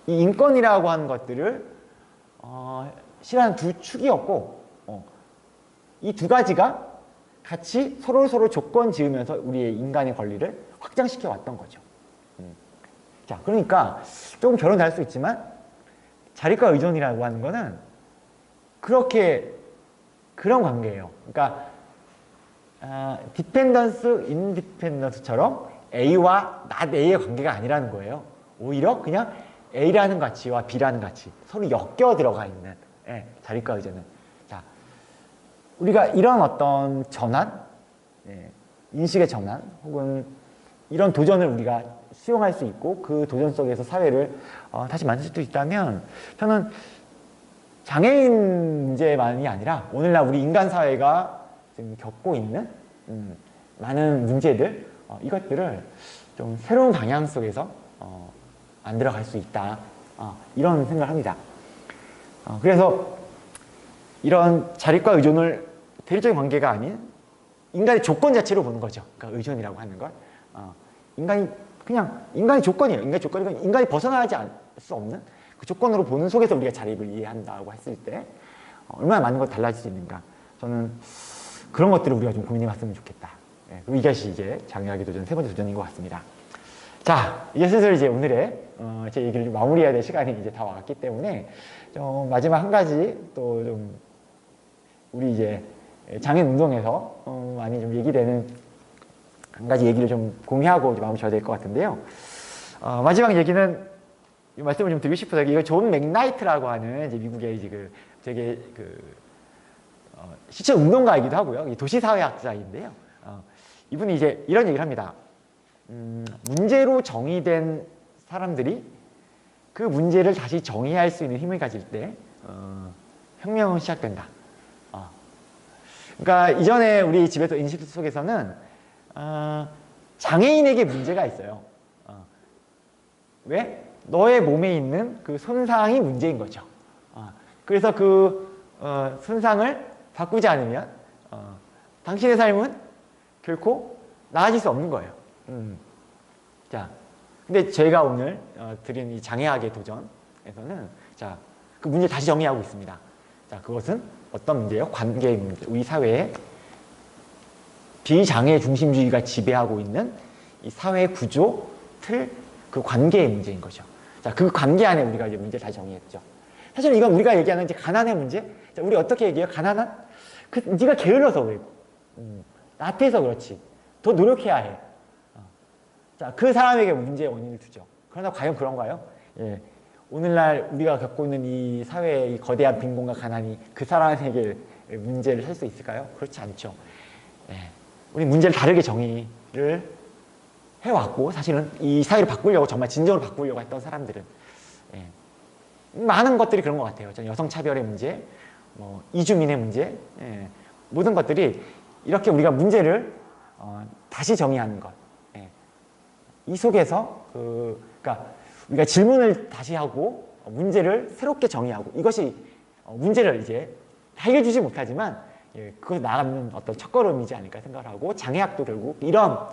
이 인권이라고 하는 것들을 실현하는 두 축이었고 이 두 가지가 같이 서로 조건 지으면서 우리의 인간의 권리를 확장시켜 왔던 거죠. 자, 그러니까 조금 결론 날 수 있지만 자립과 의존이라고 하는 거는 그런 관계예요. 그러니까 디펜던스, 인디펜던스처럼 A와 not A의 관계가 아니라는 거예요. 오히려 그냥 A라는 가치와 B라는 가치 서로 엮여 들어가 있는 자립과 의존은. 자, 우리가 이런 어떤 전환, 인식의 전환 혹은 이런 도전을 우리가 수용할 수 있고 그 도전 속에서 사회를 다시 만들 수도 있다면 저는 장애인 문제만이 아니라 오늘날 우리 인간 사회가 지금 겪고 있는 많은 문제들 이것들을 좀 새로운 방향 속에서 만들어갈 수 있다 이런 생각을 합니다. 그래서 이런 자립과 의존을 대립적인 관계가 아닌 인간의 조건 자체로 보는 거죠. 그러니까 의존이라고 하는 걸 인간의 조건이에요. 인간의 조건이고 인간이 벗어나지 않을 수 없는 그 조건으로 보는 속에서 우리가 자립을 이해한다고 했을 때 얼마나 많은 것 달라질 수 있는가. 저는 그런 것들을 우리가 좀 고민해 봤으면 좋겠다. 그리고 이것이 이제 장애하기 도전 세 번째 도전인 것 같습니다. 자, 이제 슬슬 이제 오늘의 제 얘기를 좀 마무리해야 될 시간이 이제 다 왔기 때문에 좀 마지막 한 가지 또 좀 우리 이제 장애인 운동에서 많이 좀 얘기되는 한 가지 얘기를 좀 공유하고 이제 마무리 져야 될 것 같은데요. 마지막 얘기는 이 말씀을 좀 드리고 싶어요. 이거 존 맥나이트라고 하는 이제 미국의 이제 되게 실천 운동가이기도 하고요. 도시사회학자인데요. 이분이 이제 이런 얘기를 합니다. 문제로 정의된 사람들이 그 문제를 다시 정의할 수 있는 힘을 가질 때 혁명은 시작된다. 그러니까 이전에 우리 집에서 인식 속에서는 장애인에게 문제가 있어요. 왜? 너의 몸에 있는 그 손상이 문제인 거죠. 그래서 그 손상을 바꾸지 않으면 당신의 삶은 결코 나아질 수 없는 거예요. 자, 근데 제가 오늘 드린 이 장애학의 도전에서는 자, 그 문제 다시 정리하고 있습니다. 자, 그것은 어떤 문제예요? 관계의 문제. 우리 사회에 비장애 중심주의가 지배하고 있는 이 사회 구조, 틀, 그 관계의 문제인 거죠. 자, 그 관계 안에 우리가 이제 문제를 다시 정리했죠. 사실 이건 우리가 얘기하는 이제 가난의 문제. 자, 우리 어떻게 얘기해요? 가난한? 네가 게을러서 그리고 나태해서 그렇지. 더 노력해야 해. 자, 그 사람에게 문제의 원인을 두죠. 그러나 과연 그런가요? 예. 오늘날 우리가 겪고 있는 이 사회의 이 거대한 빈곤과 가난이 그 사람에게 문제를 살 수 있을까요? 그렇지 않죠. 예. 우리 문제를 다르게 정의를 해왔고, 사실은 이 사회를 바꾸려고, 정말 진정으로 바꾸려고 했던 사람들은 예. 많은 것들이 그런 것 같아요. 여성차별의 문제, 뭐 이주민의 문제, 예. 모든 것들이 이렇게 우리가 문제를 다시 정의하는 것. 예. 이 속에서 그러니까 우리가 질문을 다시 하고 문제를 새롭게 정의하고 이것이 문제를 이제 해결해 주지 못하지만 예, 그것을 나가는 어떤 첫걸음이지 않을까 생각을 하고 장애학도 결국 이런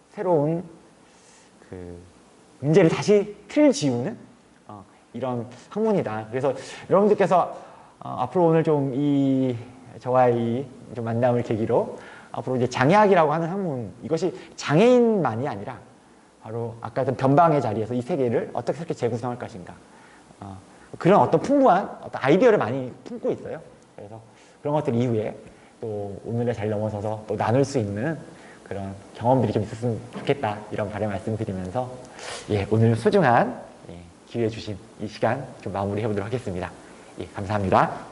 새로운 그 문제를 다시 틀 지우는 이런 학문이다. 그래서 여러분들께서 앞으로 오늘 좀 저와의 좀 만남을 계기로 앞으로 이제 장애학이라고 하는 학문 이것이 장애인만이 아니라 바로 아까 전 변방의 자리에서 이 세계를 어떻게 새롭게 재구성할 것인가 그런 어떤 풍부한 어떤 아이디어를 많이 품고 있어요. 그래서 그런 것들 이후에 또 오늘의 잘 넘어서서 또 나눌 수 있는 그런 경험들이 좀 있었으면 좋겠다 이런 바람 말씀드리면서 예, 오늘 소중한 기회 주신 이 시간 좀 마무리해 보도록 하겠습니다. 예, 감사합니다.